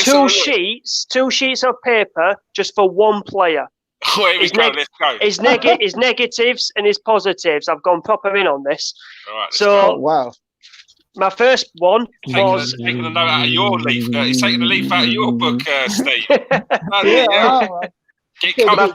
Two sheets of paper just for one player. Here we go. Let's go. His negatives and his positives. I've gone proper in on this. All right, so wow. My first one was taking a note out of your leaf. He's taking a leaf out of your book, Steve. My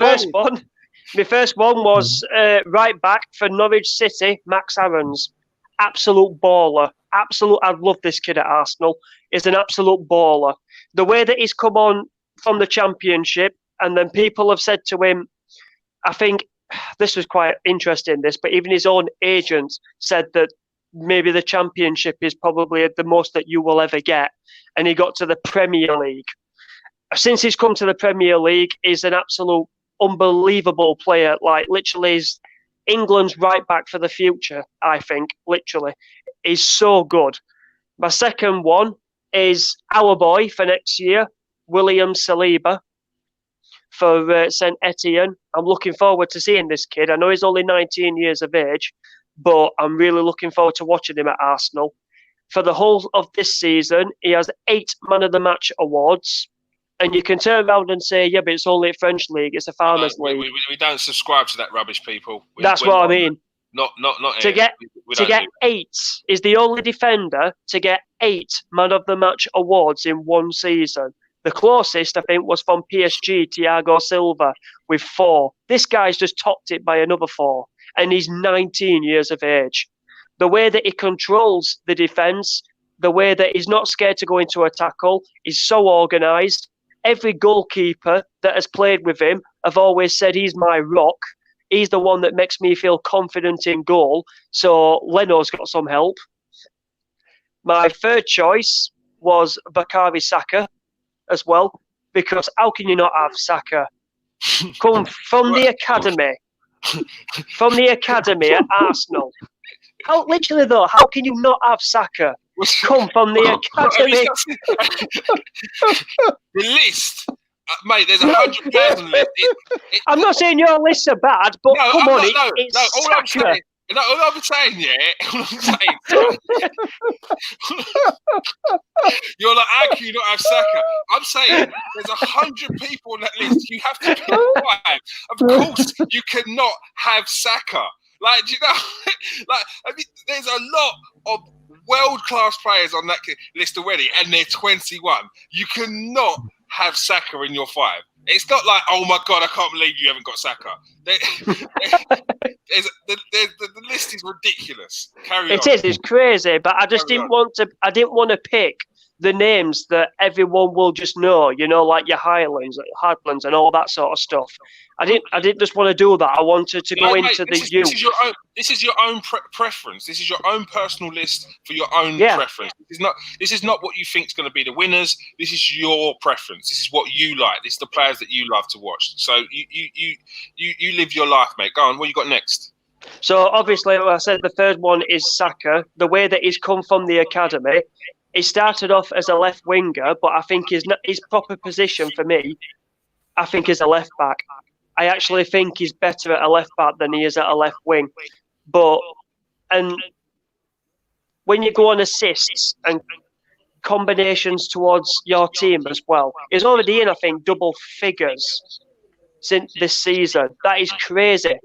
first one was right back for Norwich City, Max Aarons. Absolute baller. I'd love this kid at Arsenal. He's an absolute baller. The way that he's come on from the Championship, and then people have said to him, I think this was quite interesting, but even his own agent said that maybe the Championship is probably the most that you will ever get. And he got to the Premier League. Since he's come to the Premier League, he's an absolute unbelievable player. Like, literally, he's England's right back for the future, I think, literally. He's so good. My second one is our boy for next year, William Saliba for St Etienne. I'm looking forward to seeing this kid. I know he's only 19 years of age, but I'm really looking forward to watching him at Arsenal. For the whole of this season, he has 8 Man of the Match awards. And you can turn around and say, yeah, but it's only a French league. It's a farmers' league. We don't subscribe to that rubbish, people. That's what I mean. Not to get 8 is the only defender to get 8 Man of the Match awards in one season. The closest, I think, was from PSG, Thiago Silva, with 4. This guy's just topped it by another 4. And he's 19 years of age. The way that he controls the defence, the way that he's not scared to go into a tackle, he's so organised. Every goalkeeper that has played with him have always said he's my rock. He's the one that makes me feel confident in goal. So Leno's got some help. My third choice was Bukayo Saka as well, because how can you not have Saka? Come from the academy. From the academy at Arsenal. Literally though, how can you not have Saka? Come from the academy. The list, mate. There's 100 players on the list. I'm not saying your lists are bad, but no, come on, it's Saka. All I'm saying, you're like, how can you not have Saka? I'm saying there's 100 people on that list. You have to pick 5. Of course, you cannot have Saka. Like, do you know? There's a lot of world-class players on that list already, and they're 21. You cannot have Saka in your 5. It's not like, oh my God, I can't believe you haven't got Saka. The list is ridiculous. Carry on. It is. It's crazy, but I just didn't want to. I didn't want to pick the names that everyone will just know. You know, like your Highlands, and all that sort of stuff. I didn't just want to do that. I wanted to go into the youth. This is your own preference. This is your own personal list for your own preference. This is not what you think is going to be the winners. This is your preference. This is what you like. This is the players that you love to watch. So you live your life, mate. Go on. What you got next? So obviously, like I said, the third one is Saka. The way that he's come from the academy, he started off as a left winger, but I think his proper position for me, I think, is a left back. I actually think he's better at a left back than he is at a left wing. And when you go on assists and combinations towards your team as well, he's already in, I think, double figures since this season. That is crazy.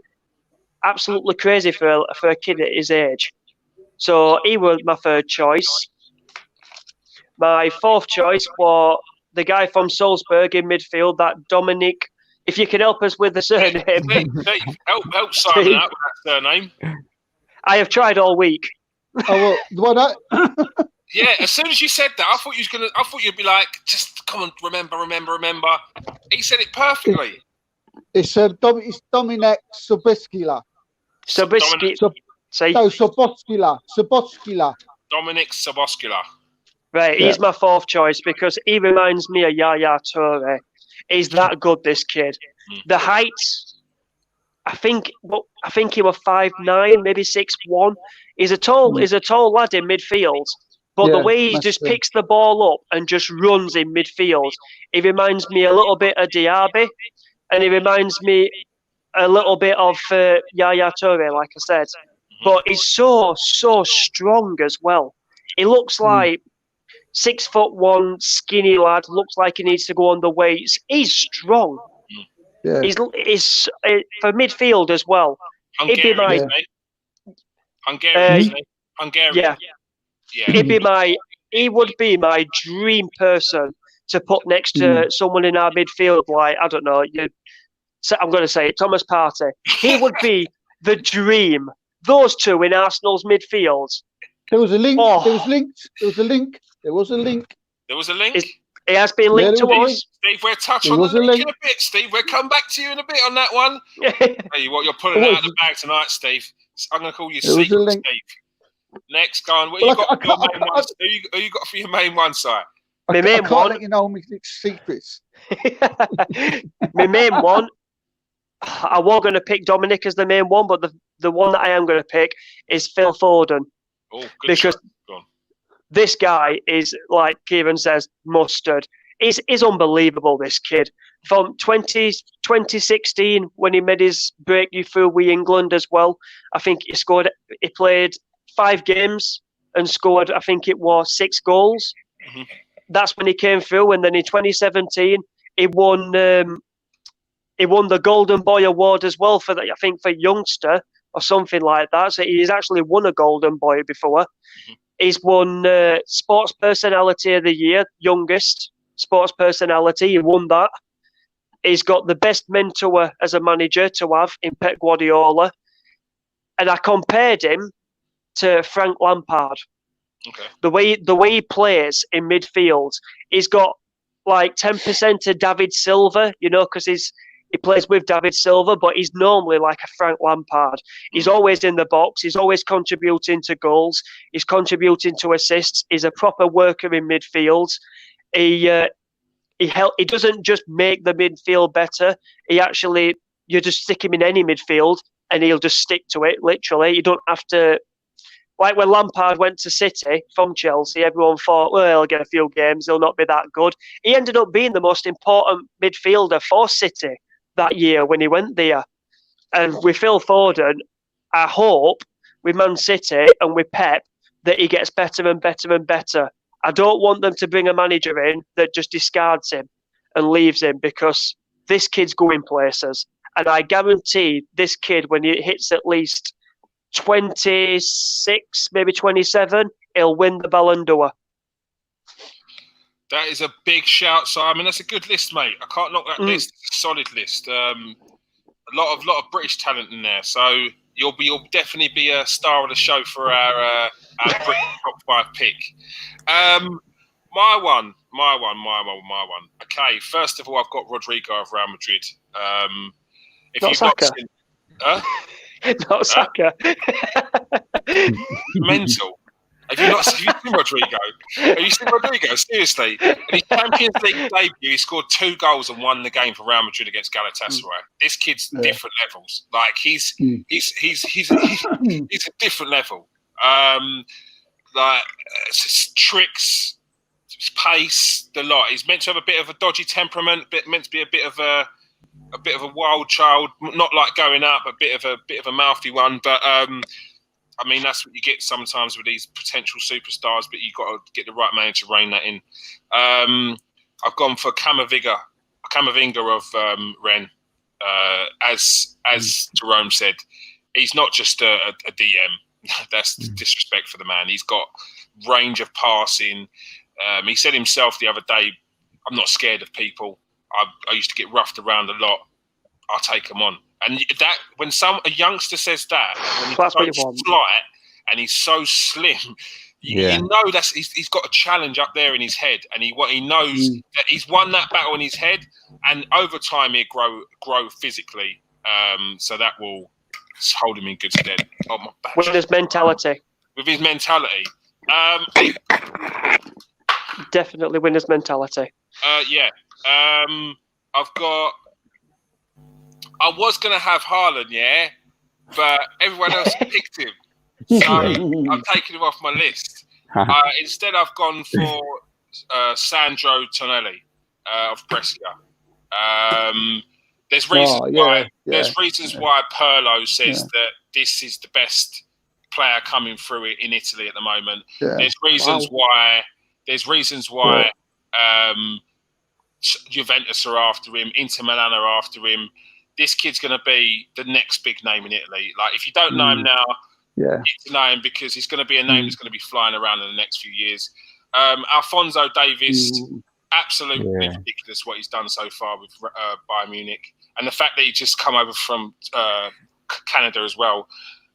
Absolutely crazy for a kid at his age. So he was my third choice. My fourth choice was the guy from Salzburg in midfield, that Dominic. If you can help us with the surname. Help Simon out with that surname. I have tried all week. Oh, well, yeah, as soon as you said that, I thought you'd be like, just come on, remember. He said it perfectly. It's Dominic Soboskila. Soboskila. Dominic Soboskila. Right, he's my fourth choice because he reminds me of Yaya Toure. He's that good, this kid. The height, I think he was 5'9", maybe 6'1". He's a tall lad in midfield, but the way he just picks the ball up and just runs in midfield, he reminds me a little bit of Diaby, and he reminds me a little bit of Yaya Toure, like I said. But he's so strong as well. He looks like 6'1", skinny lad. Looks like he needs to go on the weights. He's strong. Yeah. He's for midfield as well. Hungarian. Hungarian. Yeah. He would be my dream person to put next to someone in our midfield. Like, I don't know. I'm going to say it, Thomas Partey. He would be the dream. Those two in Arsenal's midfield. There was a link. Oh. There was a link. It has been linked to us. Steve, we'll touch on the link in a bit, Steve. We'll come back to you in a bit on that one. Hey, what you're pulling out of the bag tonight, Steve. I'm going to call you Secret Steve. Next, go on. What you got for your main one? Who you got for your main one, side? My main one. Let you know my secrets. My main one. I was going to pick Dominic as the main one, but the one that I am going to pick is Phil Foden. Oh, good because this guy is, like Kieran says, mustard. He's unbelievable, this kid. From 2016, when he made his breakthrough with England as well, I think he played 5 games and scored, I think it was 6 goals. Mm-hmm. That's when he came through. And then in 2017, he won the Golden Boy Award as well for youngster or something like that. So he's actually won a Golden Boy before. Mm-hmm. He's won Sports Personality of the Year, youngest sports personality. He won that. He's got the best mentor as a manager to have in Pep Guardiola. And I compared him to Frank Lampard. Okay. The way he plays in midfield, he's got like 10% of David Silva, because he plays with David Silva, but he's normally like a Frank Lampard. He's always in the box. He's always contributing to goals. He's contributing to assists. He's a proper worker in midfield. He doesn't just make the midfield better. You just stick him in any midfield and he'll just stick to it, literally. You don't have to... Like when Lampard went to City from Chelsea, everyone thought, well, he'll get a few games, he'll not be that good. He ended up being the most important midfielder for City that year when he went there. And with Phil Foden, I hope with Man City and with Pep that he gets better and better and better. I don't want them to bring a manager in that just discards him and leaves him, because this kid's going places. And I guarantee this kid, when he hits at least 26, maybe 27, he'll win the Ballon d'Or. That is a big shout, Simon. That's a good list, mate. I can't knock that list. Solid list. A lot of British talent in there. So you'll definitely be a star of the show for our British top 5 pick. My one. Okay, first of all, I've got Rodrigo of Real Madrid. If not Saka. Not Saka. Mental. Have you seen Rodrigo? Have you seen Rodrigo? Seriously. In his Champions League debut, he scored 2 goals and won the game for Real Madrid against Galatasaray. This kid's different levels. Like he's a different level. Tricks, pace, the lot. He's meant to have a bit of a dodgy temperament, meant to be a bit of a wild child, not like going up, a bit of a mouthy one. But I mean, that's what you get sometimes with these potential superstars. But you've got to get the right man to rein that in. I've gone for Camavinga of Rennes. As Jerome said, he's not just a DM. That's disrespect for the man. He's got range of passing. He said himself the other day, "I'm not scared of people. I used to get roughed around a lot. I'll take them on." And that when a youngster says that, when he's so slight and he's so slim, you know he's got a challenge up there in his head, and he knows that he's won that battle in his head, and over time he'll grow physically. So that will hold him in good stead. Oh, my back. With his mentality. Definitely winner's mentality. I was going to have Haaland, but everyone else picked him. So I'm taking him off my list. Instead, I've gone for Sandro Tonelli of Brescia. There's reasons why Pirlo says that this is the best player coming through it in Italy at the moment. Yeah. There's reasons why Juventus are after him, Inter Milan are after him. This kid's going to be the next big name in Italy. Like, if you don't know him now, get to know him, because he's going to be a name that's going to be flying around in the next few years. Alphonso Davies, absolutely ridiculous what he's done so far with Bayern Munich. And the fact that he just come over from Canada as well.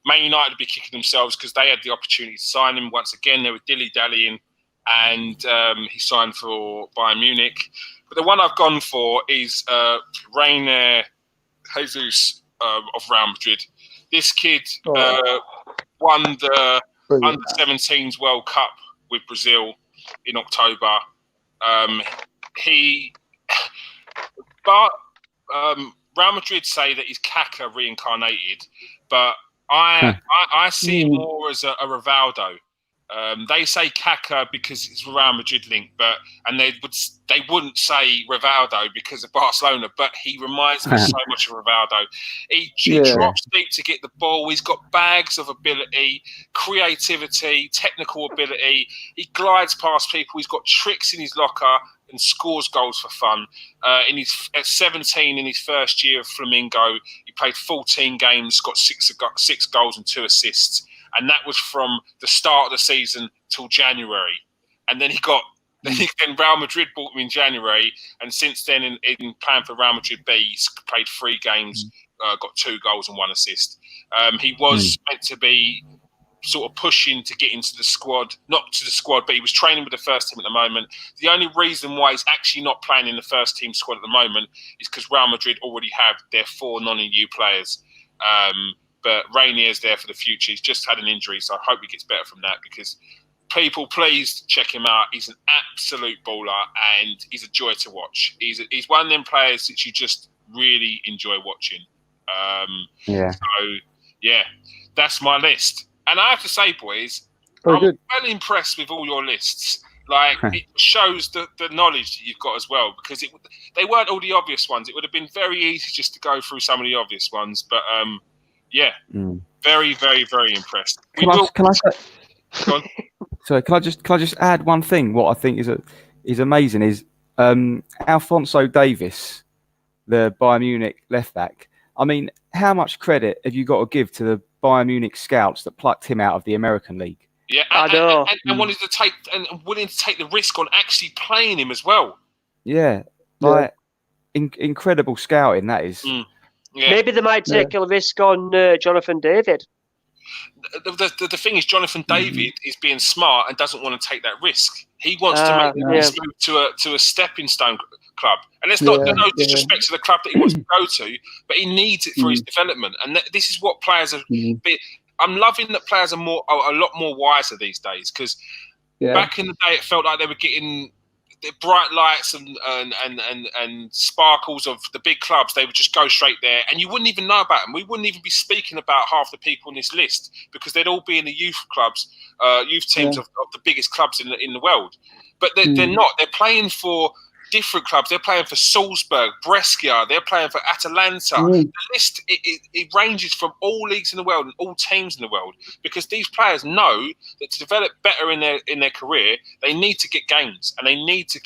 Man United would be kicking themselves because they had the opportunity to sign him. Once again, they were dilly-dallying, and he signed for Bayern Munich. But the one I've gone for is Reinier Jesus of Real Madrid. This kid won the Under-17s World Cup with Brazil in October. Real Madrid say that he's Kaká reincarnated, but I see him more as a Rivaldo. They say Kaká because it's Real Madrid link, and they wouldn't say Rivaldo because of Barcelona. But he reminds me so much of Rivaldo. He drops deep to get the ball. He's got bags of ability, creativity, technical ability. He glides past people. He's got tricks in his locker and scores goals for fun. At 17, in his first year of Flamengo, he played 14 games, got six goals and 2 assists. And that was from the start of the season till January. And then then Real Madrid bought him in January. And since then, in playing for Real Madrid B, he's played 3 games, got 2 goals and 1 assist. He was meant to be sort of pushing to get into the squad, not to the squad, but he was training with the first team at the moment. The only reason why he's actually not playing in the first team squad at the moment is because Real Madrid already have their 4 non-EU players. But Rainier's there for the future. He's just had an injury, so I hope he gets better from that, because people, please check him out. He's an absolute baller, and he's a joy to watch. He's one of them players that you just really enjoy watching. So, yeah, that's my list. And I have to say, boys, I'm well impressed with all your lists. Like, it shows the knowledge that you've got as well, because they weren't all the obvious ones. It would have been very easy just to go through some of the obvious ones, but very, very, very impressed. Can I just add one thing? What I think is amazing is Alphonso Davies, the Bayern Munich left back. I mean, how much credit have you got to give to the Bayern Munich scouts that plucked him out of the American League? Yeah, and wanted to take and willing to take the risk on actually playing him as well. Yeah, like incredible scouting that is. Yeah. Maybe they might take a risk on Jonathan David. The thing is, Jonathan David is being smart and doesn't want to take that risk. He wants to make this move to a stepping stone club. And it's not no disrespect to the club that he wants to go to, but he needs it for his development. And this is what players are. I'm loving that players are a lot more wiser these days, because back in the day it felt like they were getting the bright lights and sparkles of the big clubs. They would just go straight there, and you wouldn't even know about them. We wouldn't even be speaking about half the people on this list, because they'd all be in the youth clubs, youth teams of the biggest clubs in the world. But they're not. They're playing for different clubs. They're playing for Salzburg, Brescia. They're playing for Atalanta. The list it ranges from all leagues in the world and all teams in the world, because these players know that to develop better in their career, they need to get games, and they need to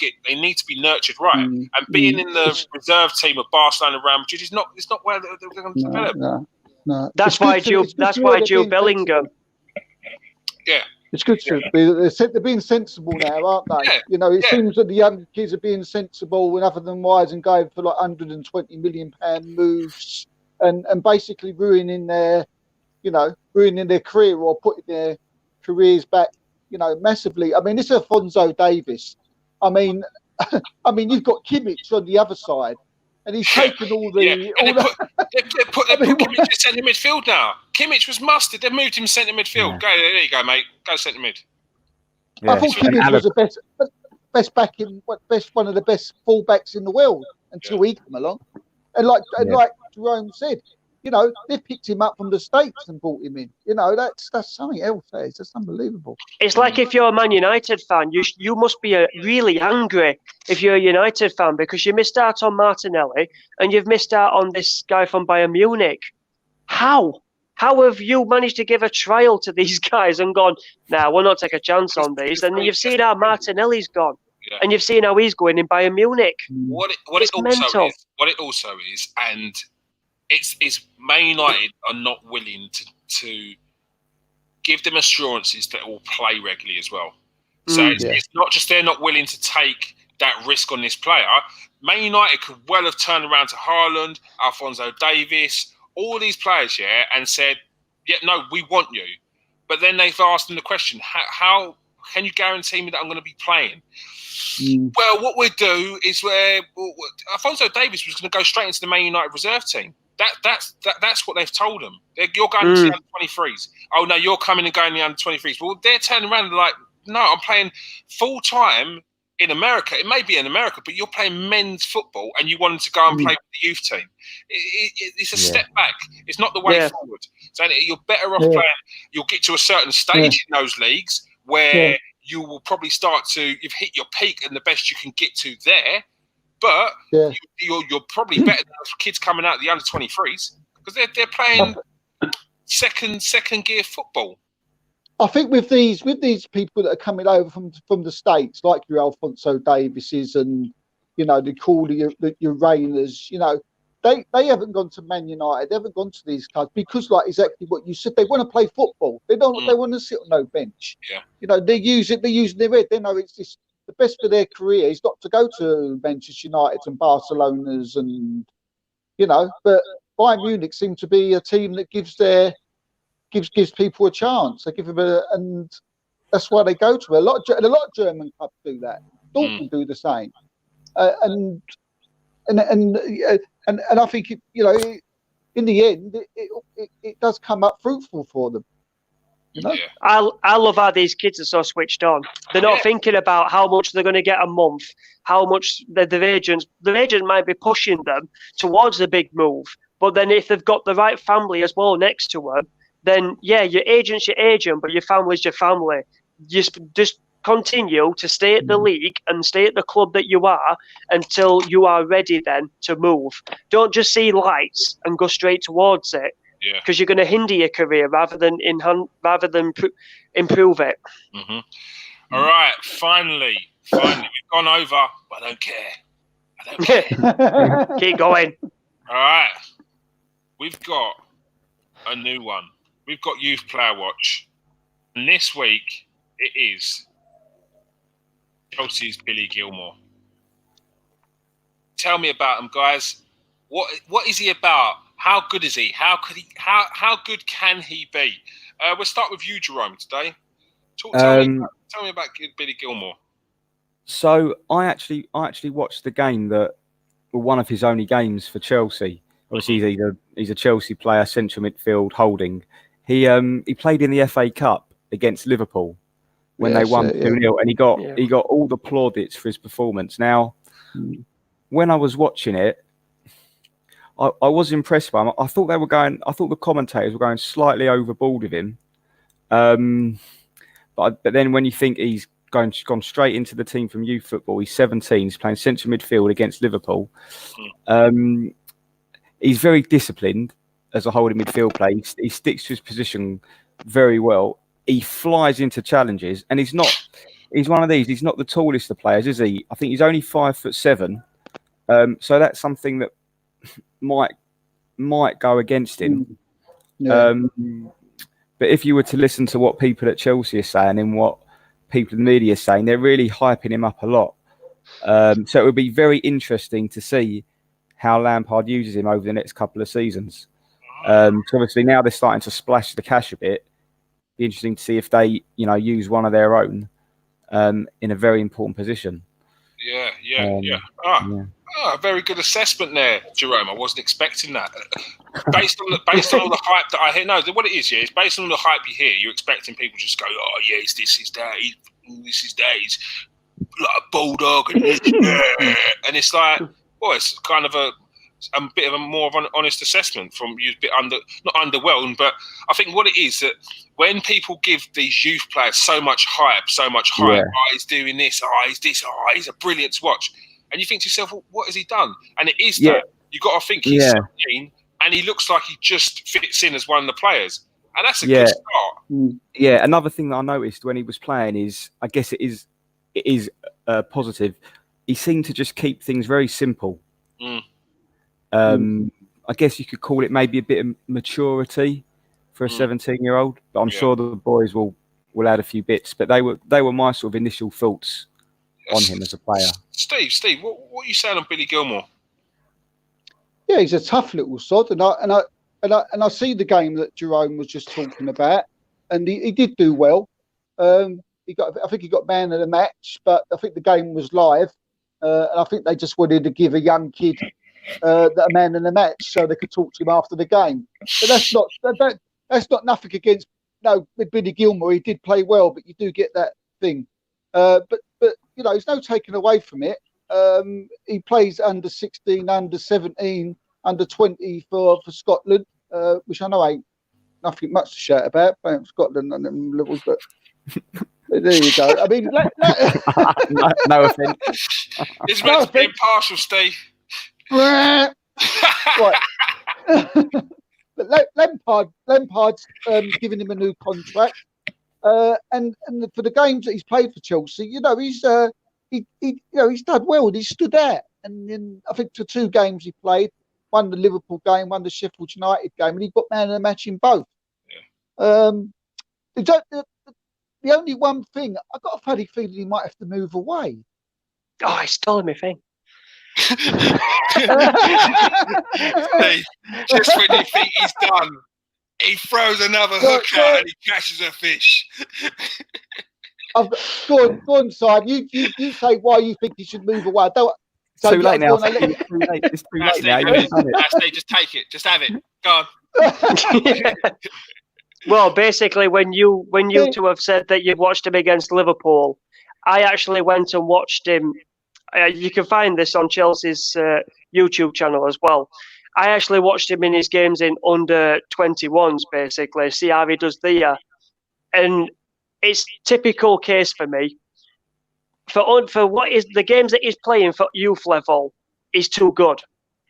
be nurtured right. And being in the reserve team of Barcelona and Real Madrid is not where they're going to develop. No. That's why Jude Bellingham. Yeah. It's good to be. They're being sensible now, aren't they? Yeah, you know, it seems that the young kids are being sensible, and other than wise and going for like £120 million moves, and basically ruining their career, or putting their careers back, massively. I mean, this is Alphonso Davies. I mean, you've got Kimmich on the other side, and he's taken all the. They put Kimmich in centre midfield now. Kimmich was mustard. They moved him centre midfield. Go there you go, mate. Go centre mid. I thought Kimmich was the best one of the best fullbacks in the world until he came along. And like Jerome said, they picked him up from the States and brought him in. That's something else. It's just unbelievable. It's like if you're a Man United fan, you must be really angry if you're a United fan, because you missed out on Martinelli and you've missed out on this guy from Bayern Munich. How have you managed to give a trial to these guys and gone, we'll not take a chance on these? And you've seen how Martinelli's gone. Yeah. And you've seen how he's going in Bayern Munich. What it also is, and it's Man United are not willing to give them assurances that will play regularly as well. So it's not just they're not willing to take that risk on this player. Man United could well have turned around to Haaland, Alphonso Davies, all these players, and said, no, we want you. But then they've asked them the question, how can you guarantee me that I'm going to be playing? Well, what we do is Alphonso Davies was going to go straight into the Man United reserve team. That's what they've told him. You're going to the under-23s. Oh, no, you're coming and going to the under-23s. Well, they're turning around and like, no, I'm playing full-time in America. It may be in America, but you're playing men's football and you want them to go and play with the youth team. It's a step back. It's not the way forward. So you're better off playing. You'll get to a certain stage in those leagues where you will probably you've hit your peak and the best you can get to there. But you're probably better than those kids coming out of the under-23s, because they're playing second gear football. I think with these people that are coming over from the States, like your Alphonso Davises and the Cooley, your Rainers, they haven't gone to Man United, they haven't gone to these clubs because, like exactly what you said, they want to play football. They don't. They want to sit on no bench. Yeah. They're using their head. They know it's just the best for their career is not to go to Manchester United and Barcelona's and but Bayern Munich seem to be a team that gives their gives people a chance. They give them and that's why they go to it. A lot of German clubs do that. Dortmund do the same, and I think in the end it does come up fruitful for them. You know? Yeah. I love how these kids are so switched on. They're not thinking about how much they're going to get a month, how much their agent might be pushing them towards a big move. But then if they've got the right family as well next to them, then your agent's your agent, but your family's your family. Just continue to stay at the league and stay at the club that you are until you are ready then to move. Don't just see lights and go straight towards it. Because you're going to hinder your career rather than improve it. Mm-hmm. All right, finally, we've gone over. I don't care. Keep going. All right, we've got a new one. We've got Youth Player Watch, and this week it is Chelsea's Billy Gilmour. Tell me about him, guys. What is he about? How good is he? How good can he be? We'll start with you, Jerome, today. Tell me about Billy Gilmour. So I actually watched the game that one of his only games for Chelsea. Obviously, he's a Chelsea player, central midfield, holding. He played in the FA Cup against Liverpool when they won 2-0, and he got all the plaudits for his performance. Now, when I was watching it, I was impressed by him. I thought the commentators were going slightly overboard with him. But then when you think he's gone straight into the team from youth football, he's 17, he's playing central midfield against Liverpool. He's very disciplined as a holding midfield player. He sticks to his position very well. He flies into challenges, and he's one of these. He's not the tallest of players, is he? I think he's only 5'7". So that's something that might go against him. But if you were to listen to what people at Chelsea are saying and what people in the media are saying, they're really hyping him up a lot. So it would be very interesting to see how Lampard uses him over the next couple of seasons. So obviously now they're starting to splash the cash a bit. Be interesting to see if they, use one of their own in a very important position. Very good assessment there, Jerome. I wasn't expecting that. Based on all the hype that I hear, what it is, it's based on the hype you hear. You're expecting people just go, "Oh yeah, it's this, is that, this is that." He's like a bulldog, and it's like, well, it's kind of a bit of a more of an honest assessment from you. A bit not underwhelmed, but I think what it is that when people give these youth players so much hype, oh, he's doing this, oh, he's this, oh, he's a brilliant to watch. And you think to yourself, well, what has he done? And it is that. You've got to think he's 17 and he looks like he just fits in as one of the players. And that's a good start. Yeah, another thing that I noticed when he was playing is, I guess it is positive, he seemed to just keep things very simple. I guess you could call it maybe a bit of maturity for a 17-year-old. But I'm sure the boys will add a few bits. But they were my sort of initial thoughts on him as a player. Steve, what are you saying on Billy Gilmour? Yeah, he's a tough little sod, and I see the game that Jerome was just talking about, and he did do well. I think he got man of the match, but I think the game was live, and I think they just wanted to give a young kid a man of the match so they could talk to him after the game. But that's not nothing against with Billy Gilmour. He did play well, but you do get that thing. But there's no taking away from it. He plays under 16, under 17, under 20 for Scotland, which I know ain't nothing much to shout about. Playing for Scotland on them levels, but there you go. I mean, no offence. It's meant to be impartial, Steve. Right. But Lampard's giving him a new contract. And for the games that he's played for Chelsea, he's done well and he stood out. And then I think the 2 games he played, won the Liverpool game, won the Sheffield United game, and he got man of the match in both. The only one thing, I got a funny feeling he might have to move away. Oh, he's stolen my thing. Hey, just when you think he's done, He throws another hook out and he catches a fish. Go on, Simon. You say why you think he should move away. It's too late now. It's too late now. Just take it. Just have it. Go on. Well, basically, when you two have said that you've watched him against Liverpool, I actually went and watched him. You can find this on Chelsea's YouTube channel as well. I actually watched him in his games in under 21s, basically, see how he does there. And it's typical case for me. For what is the games that he's playing for youth level, he's too good.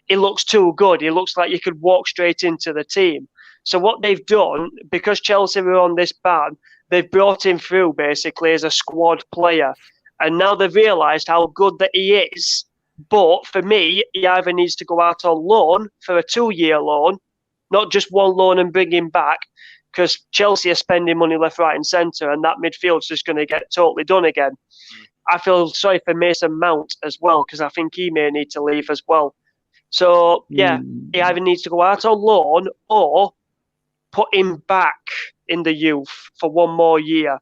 He looks too good. He looks like you could walk straight into the team. So what they've done, because Chelsea were on this ban, they've brought him through basically as a squad player. And now they've realised how good that he is. But for me, he either needs to go out on loan for a 2-year loan, not just one loan and bring him back, because Chelsea are spending money left, right and centre, and that midfield's just going to get totally done again. I feel sorry for Mason Mount as well, because I think he may need to leave as well. So, yeah, he either needs to go out on loan or put him back in the youth for one more year.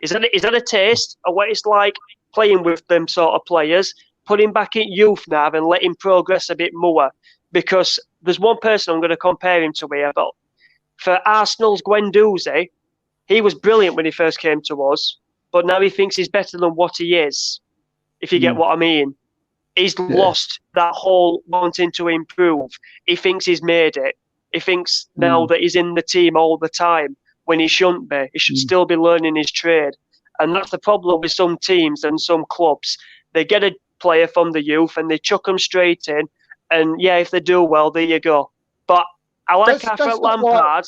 Is that a taste of what it's like playing with them sort of players? Put him back in youth now and let him progress a bit more. Because there's one person I'm going to compare him to here. But for Arsenal's Guendouzi, he was brilliant when he first came to us. But now he thinks he's better than what he is, if you get what I mean. He's lost that whole wanting to improve. He thinks he's made it. He thinks now that he's in the team all the time when he shouldn't be. He should still be learning his trade. And that's the problem with some teams and some clubs. They get a player from the youth and they chuck them straight in. And, yeah, if they do well, there you go. But I like our friend Lampard.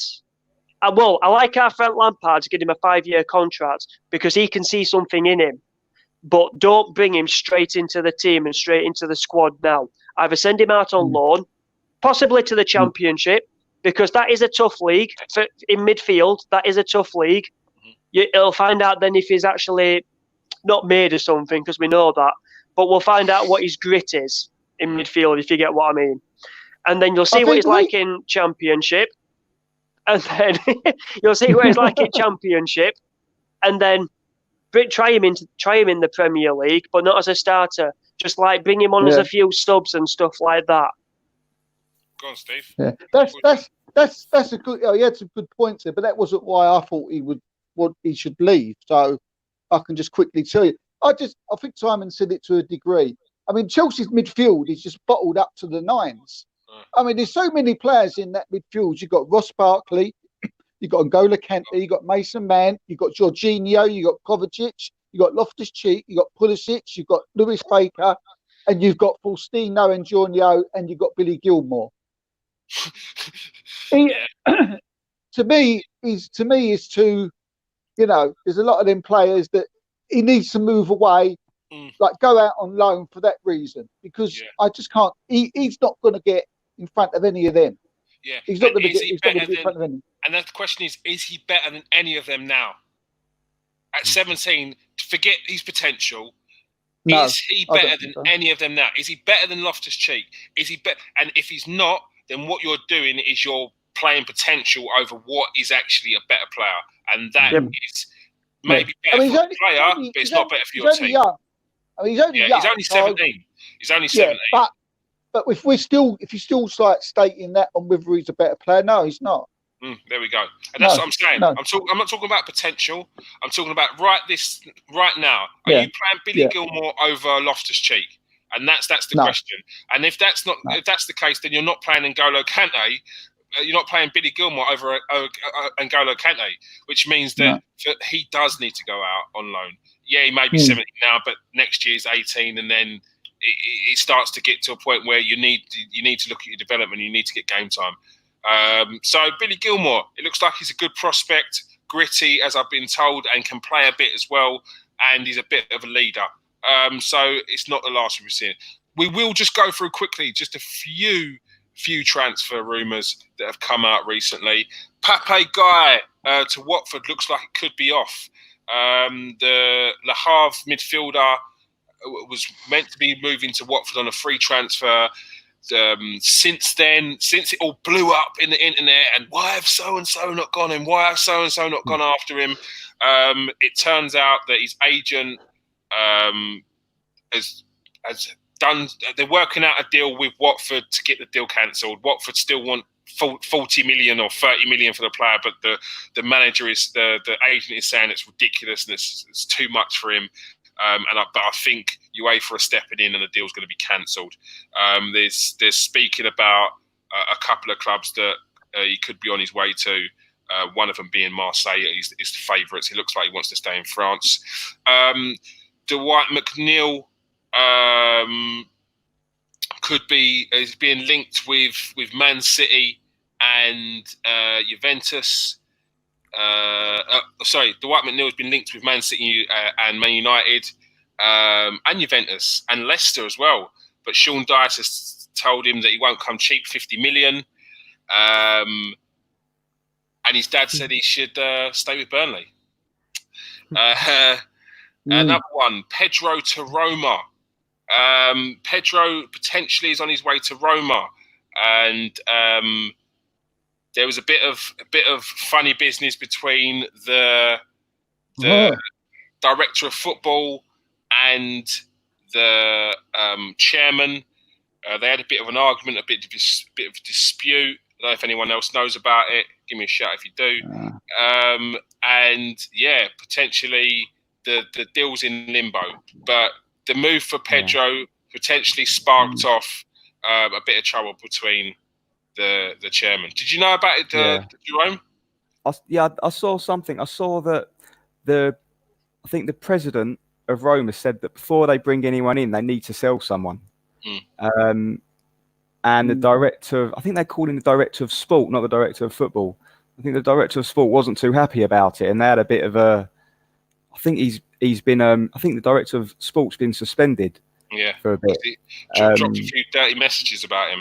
I like our friend Lampard to give him a 5-year contract because he can see something in him. But don't bring him straight into the team and straight into the squad now. Either send him out on loan, possibly to the Championship, because that is a tough league. In midfield, that is a tough league. You'll find out then if he's actually not made of something, because we know that. But we'll find out what his grit is in midfield, if you get what I mean. And then you'll see what he's like in Championship. And then you'll see what he's like in Championship. And then try him in the Premier League, but not as a starter. Just like bring him on as a few subs and stuff like that. Go on, Steve. Yeah, that's a good. He had some good points there, but that wasn't why I thought he should leave. So I can just quickly tell you. I think Simon said it to a degree. I mean, Chelsea's midfield is just bottled up to the nines. I mean, there's so many players in that midfield. You've got Ross Barkley, you've got N'Golo Kante, you've got Mason Mount, you've got Jorginho, you've got Kovacic, you've got Loftus-Cheek, you've got Pulisic, you've got Lewis Baker, and you've got Faustino and Jorginho, and you've got Billy Gilmore. To me, there's a lot of them players that he needs to move away, like go out on loan for that reason, because I just can't. He's not going to get in front of any of them. Yeah, he's not going to get in front of any. And the question is he better than any of them now? At 17, forget his potential. No, is he better than any of them now? Is he better than Loftus-Cheek? Is he better? And if he's not, then what you're doing is you're playing potential over what is actually a better player, and that is maybe better for the player, but it's not better for your team. Young. I mean, he's only young. He's only 17. He's only 17. But if you're still like stating that on whether he's a better player, no, he's not. There we go. And that's what I'm saying. No. I'm not talking about potential. I'm talking about right now. Are you playing Billy Gilmore over Loftus-Cheek? And that's the question. And if that's the case, then you're not playing N'Golo Kante. You're not playing Billy Gilmore over N'Golo Kante, which means that he does need to go out on loan. Yeah, he may be 17 now, but next year's 18, and then it starts to get to a point where you need to look at your development. You need to get game time. So Billy Gilmore, it looks like he's a good prospect, gritty, as I've been told, and can play a bit as well. And he's a bit of a leader. So it's not the last we've seen. We will just go through quickly just a few transfer rumours that have come out recently. Pape Guy to Watford looks like it could be off. The Le Havre midfielder was meant to be moving to Watford on a free transfer. since then, since it all blew up in the internet, and why have so and so not gone, and why have so and so not gone after him? It turns out that his agent has done. They're working out a deal with Watford to get the deal cancelled. Watford still want 40 million or 30 million for the player, but the manager is the agent is saying it's ridiculous and it's too much for him. But I think UEFA are stepping in and the deal's going to be cancelled. There's speaking about a couple of clubs that he could be on his way to. One of them being Marseille is the favourites. He looks like he wants to stay in France. Dwight McNeil is being linked with Man City and Juventus. Dwight McNeil has been linked with Man City and Man United and Juventus and Leicester as well. But Sean Dyche has told him that he won't come cheap, 50 million. And his dad said he should stay with Burnley. Another one, Pedro to Roma. Pedro potentially is on his way to Roma, and there was a bit of funny business between the director of football and the chairman. They had a bit of an argument, a bit of a dispute. I don't know if anyone else knows about it. Give me a shout if you do. And yeah, potentially the deal's in limbo. But the move for Pedro potentially sparked off a bit of trouble between the chairman. Did you know about it, Jerome? I saw something. I saw that I think the president of Roma said that before they bring anyone in, they need to sell someone. And the director, I think they called him the director of sport, not the director of football. I think the director of sport wasn't too happy about it, and they had a bit of a. I think he's been. I think the director of sport's been suspended. Yeah, for a bit. He dropped a few dirty messages about him.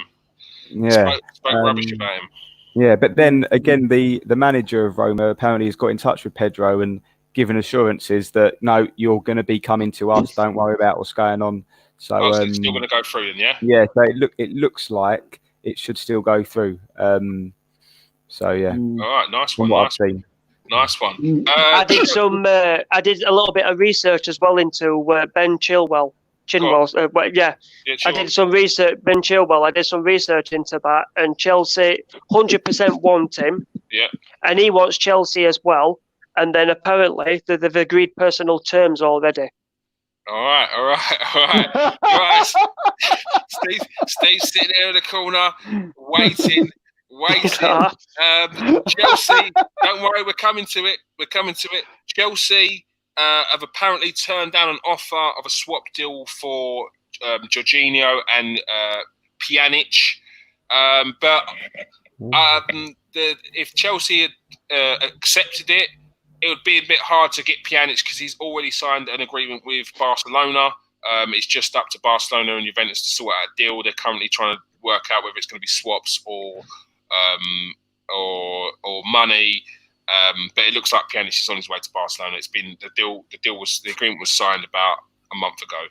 Yeah, spoke rubbish about him. Yeah, but then again, the manager of Roma apparently has got in touch with Pedro and given assurances that no, you're going to be coming to us. Don't worry about what's going on. So, it's still going to go through, then, yeah. Yeah, so it looks like it should still go through. So yeah. All right, nice one. Nice one. I did a little bit of research as well into Ben Chilwell. I did some research. Ben Chilwell. I did some research into that, and Chelsea 100% want him. Yeah. And he wants Chelsea as well. And then apparently they've agreed personal terms already. All right. Steve's sitting there in the corner, waiting. Chelsea, don't worry, we're coming to it. Chelsea have apparently turned down an offer of a swap deal for Jorginho and Pjanic. But if Chelsea had accepted it, it would be a bit hard to get Pjanic because he's already signed an agreement with Barcelona. It's just up to Barcelona and Juventus to sort out a deal. They're currently trying to work out whether it's going to be swaps or money. But it looks like Pjanic is on his way to Barcelona. It's been the agreement was signed about a month ago.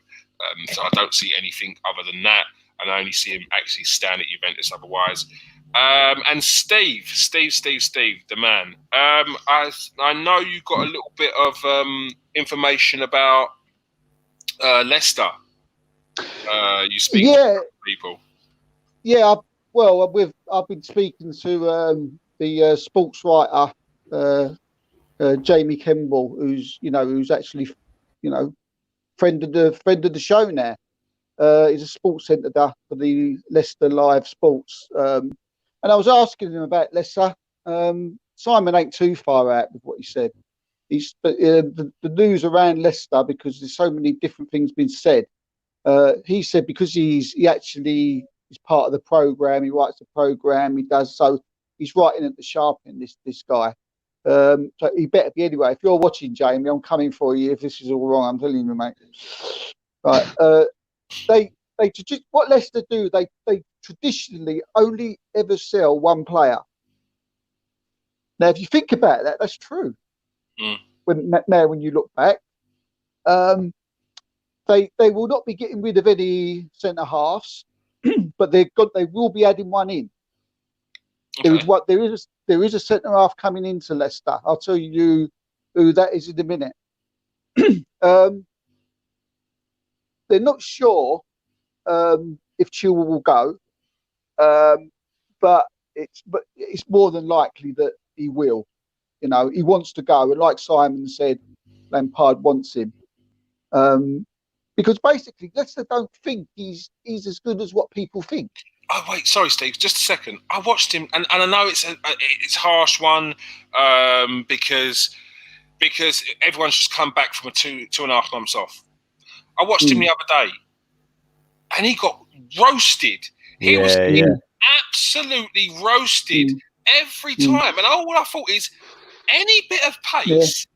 So I don't see anything other than that, and I only see him actually stand at Juventus otherwise. And Steve, the man. I know you got a little bit of information about Leicester. You speak to people. Yeah, I've been speaking to the sports writer Jamie Kemble, who's actually friend of the show now. He's a sports editor for the Leicester Live Sports. And I was asking him about Leicester. Simon ain't too far out with what he said. The news around Leicester, because there's so many different things being said. He said because he actually is part of the program. He writes the program. He does so. He's writing at the sharp end. This guy. So he better be anyway. If you're watching, Jamie, I'm coming for you. If this is all wrong, I'm telling you, mate. Right. What Leicester do? They traditionally only ever sell one player. Now, if you think about that, that's true. When you look back, they will not be getting rid of any centre halves. but they will be adding one in. Okay. There is a centre half coming into Leicester. I'll tell you who that is in a minute. They're not sure if Chilwell will go, but it's more than likely that he will. You know, he wants to go, and like Simon said, Lampard wants him. Because basically, Leicester don't think he's as good as what people think. Oh wait, sorry, Steve. Just a second. I watched him, and I know it's a harsh one because everyone's just come back from a 2.5 months off. I watched him the other day, and he got roasted. He was absolutely roasted every time, and all I thought is any bit of pace,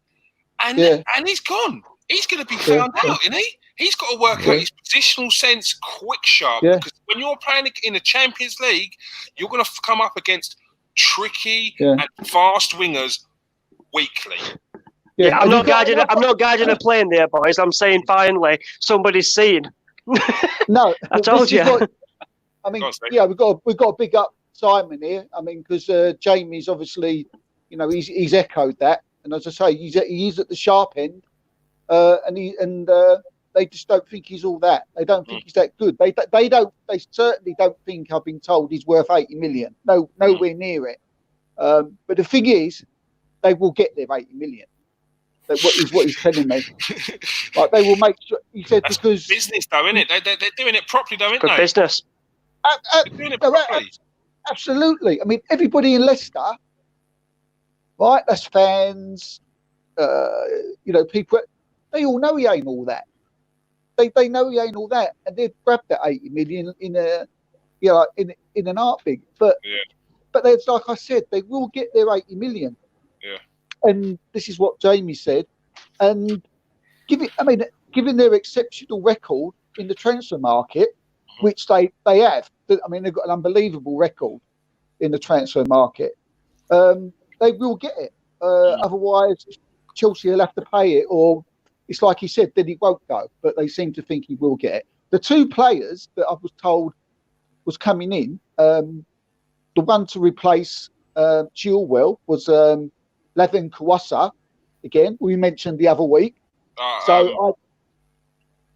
and he's gone. He's going to be found out, isn't he? He's got to work out his positional sense quick sharp. Because when you're playing in the Champions League, you're going to come up against tricky and fast wingers weekly. Yeah, I'm not guiding a plane there, boys. I'm saying finally somebody's seen. No, I told you. I mean, we've got to big up Simon here. I mean, because Jamie's obviously, you know, he's echoed that, and as I say, he's at the sharp end, and they just don't think he's all that. They don't think he's that good. They certainly don't think, I've been told, he's worth 80 million. Nowhere near it. But the thing is, they will get their 80 million. What he's telling me. Like, they will make sure. He said that's because business, though, isn't it? They're doing it properly, though, isn't good they? Business. They're doing it properly. Absolutely. I mean, everybody in Leicester, right? That's fans. You know, people. They all know he ain't all that. They know he ain't all that, and they'd grab that 80 million in an heartbeat. But there's, like I said, they will get their 80 million. Yeah. And this is what Jamie said. And given their exceptional record in the transfer market, which they have, I mean, they've got an unbelievable record in the transfer market. They will get it. Otherwise, Chelsea will have to pay it, or it's like he said, then he won't go. But they seem to think he will get it. The two players that I was told was coming in, the one to replace Chilwell was Levin Kawasa. Again, we mentioned the other week. Levin,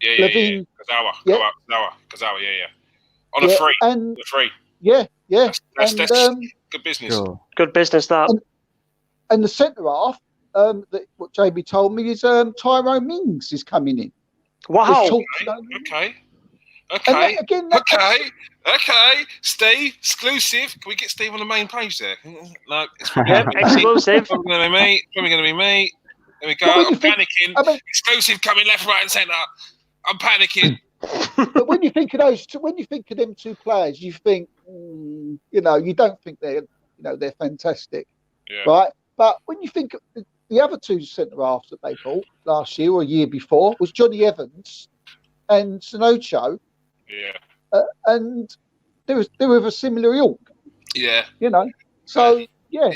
Kazawa, yeah. On a free. And the free. Yeah. That's good business. Sure. Good business, that. And the centre half, what Jamie told me is Tyrone Mings is coming in. Wow. Okay. Again, Okay. Steve, exclusive. Can we get Steve on the main page there? No, it's exclusive. Probably going to be me. There we go. I'm panicking. Exclusive coming left, right, and centre. I'm panicking. But when you think of them two players, you think, you don't think they're fantastic, right? But when you think of the other two centre halves that they bought last year or a year before was Johnny Evans and Sanocho. Yeah. And they're of a similar ilk. Yeah. So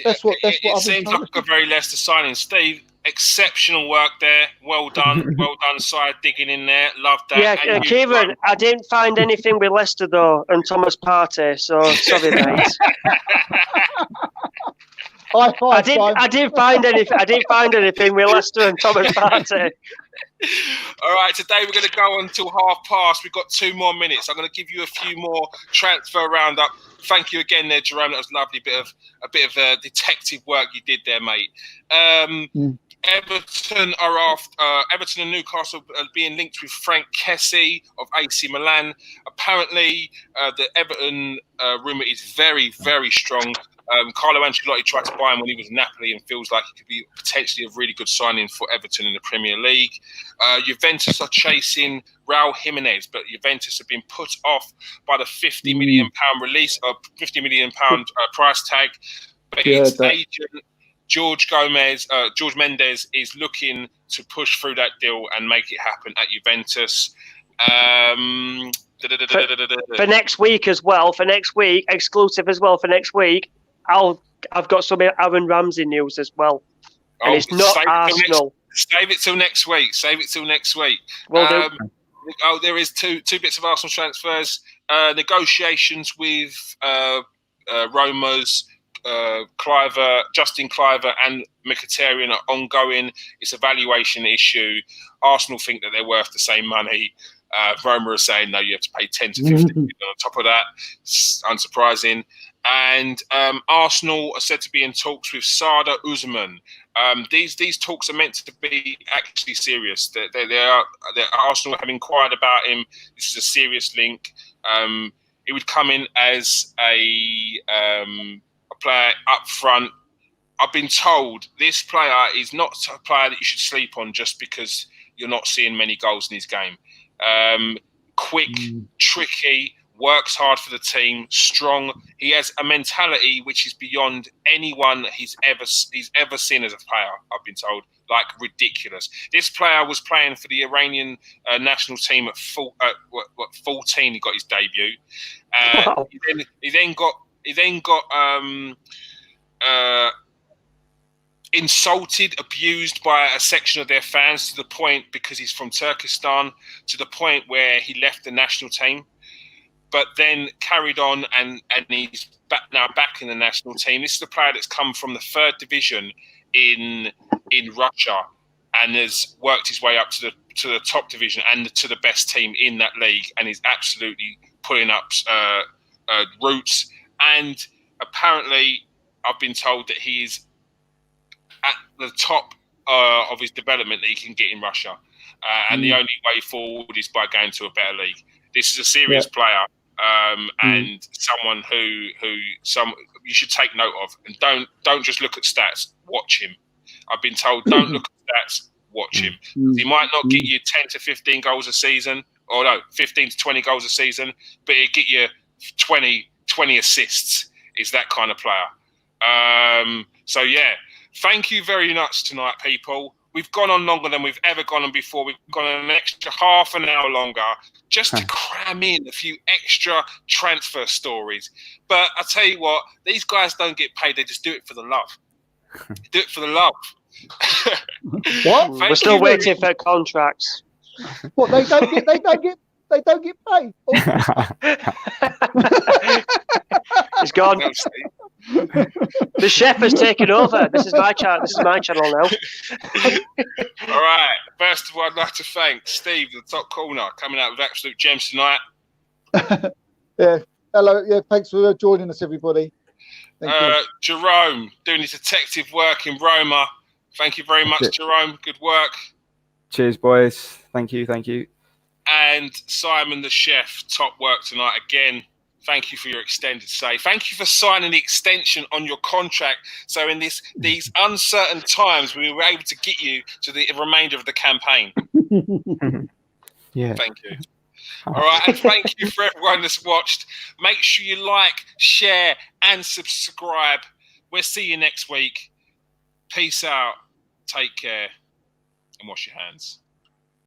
that's what it seems like a very Leicester signing. Steve, exceptional work there. Well done. Well done, side digging in there. Love that. Yeah, Kieran, I didn't find anything with Leicester though, and Thomas Partey. So sorry, mate. I didn't find anything with Leicester and Thomas Partey. All right, today we're going to go until past. We've got 2 more minutes. I'm going to give you a few more transfer roundup. Thank you again there, Jerome. That was lovely. A bit of detective work you did there, mate. Everton and Newcastle are being linked with Frank Kessie of AC Milan. Apparently, the Everton rumour is very, very strong. Carlo Ancelotti tried to buy him when he was in Napoli and feels like he could be potentially a really good signing for Everton in the Premier League. Juventus are chasing Raul Jimenez, but Juventus have been put off by the £50 million release of £50 million price tag. But its agent George Mendes is looking to push through that deal and make it happen at Juventus. For next week as well. For next week, exclusive as well. For next week, I've got some Aaron Ramsey news as well, and it's not Arsenal. Save it till next week. Will do. there is two bits of Arsenal transfers. Negotiations with Rumours, Justin Cliver and Mkhitaryan are ongoing. It's a valuation issue. Arsenal think that they're worth the same money. Roma are saying, no, you have to pay 10 to 15 million on top of that. It's unsurprising. And Arsenal are said to be in talks with Sada Ousmane. These talks are meant to be actually serious. Arsenal have inquired about him. This is a serious link. It would come in as a player up front. I've been told this player is not a player that you should sleep on just because you're not seeing many goals in his game. Quick, tricky, works hard for the team, strong. He has a mentality which is beyond anyone he's ever seen as a player, I've been told. Like, ridiculous. This player was playing for the Iranian national team at 14. He got his debut. Wow. He then got insulted, abused by a section of their fans to the point, because he's from Turkestan, to the point where he left the national team, but then carried on and he's back in the national team. This is a player that's come from the 3rd division in Russia and has worked his way up to the top division and to the best team in that league, and is absolutely pulling up roots. And apparently, I've been told that he is at the top of his development that he can get in Russia, and the only way forward is by going to a better league. This is a serious player, and someone who you should take note of, and don't just look at stats. Watch him. I've been told, don't look at stats. Watch him. He might not get you 10 to 15 goals a season, or no, 15 to 20 goals a season, but he'll get you 20 assists. Is that kind of player. So yeah, thank you very much tonight, people. We've gone on longer than we've ever gone on before. We've gone on an extra half an hour longer just to cram in a few extra transfer stories. But I tell you what, these guys don't get paid. They just do it for the love. Do it for the love. What? We're still waiting for contracts. What, they don't get paid? He's gone. The chef has taken over. This is my channel. This is my channel now. All right. First of all, I'd like to thank Steve, the top corner, coming out with absolute gems tonight. Yeah. Hello. Yeah. Thanks for joining us, everybody. Thank you. Jerome, doing his detective work in Roma. Thank you very much, Jerome. Good work. Cheers, boys. Thank you. And Simon, the chef, top work tonight again. Thank you for your extended stay. Thank you for signing the extension on your contract. So in these uncertain times, we were able to get you to the remainder of the campaign. Yeah. Thank you. All right. And thank you for everyone that's watched. Make sure you like, share, and subscribe. We'll see you next week. Peace out. Take care. And wash your hands.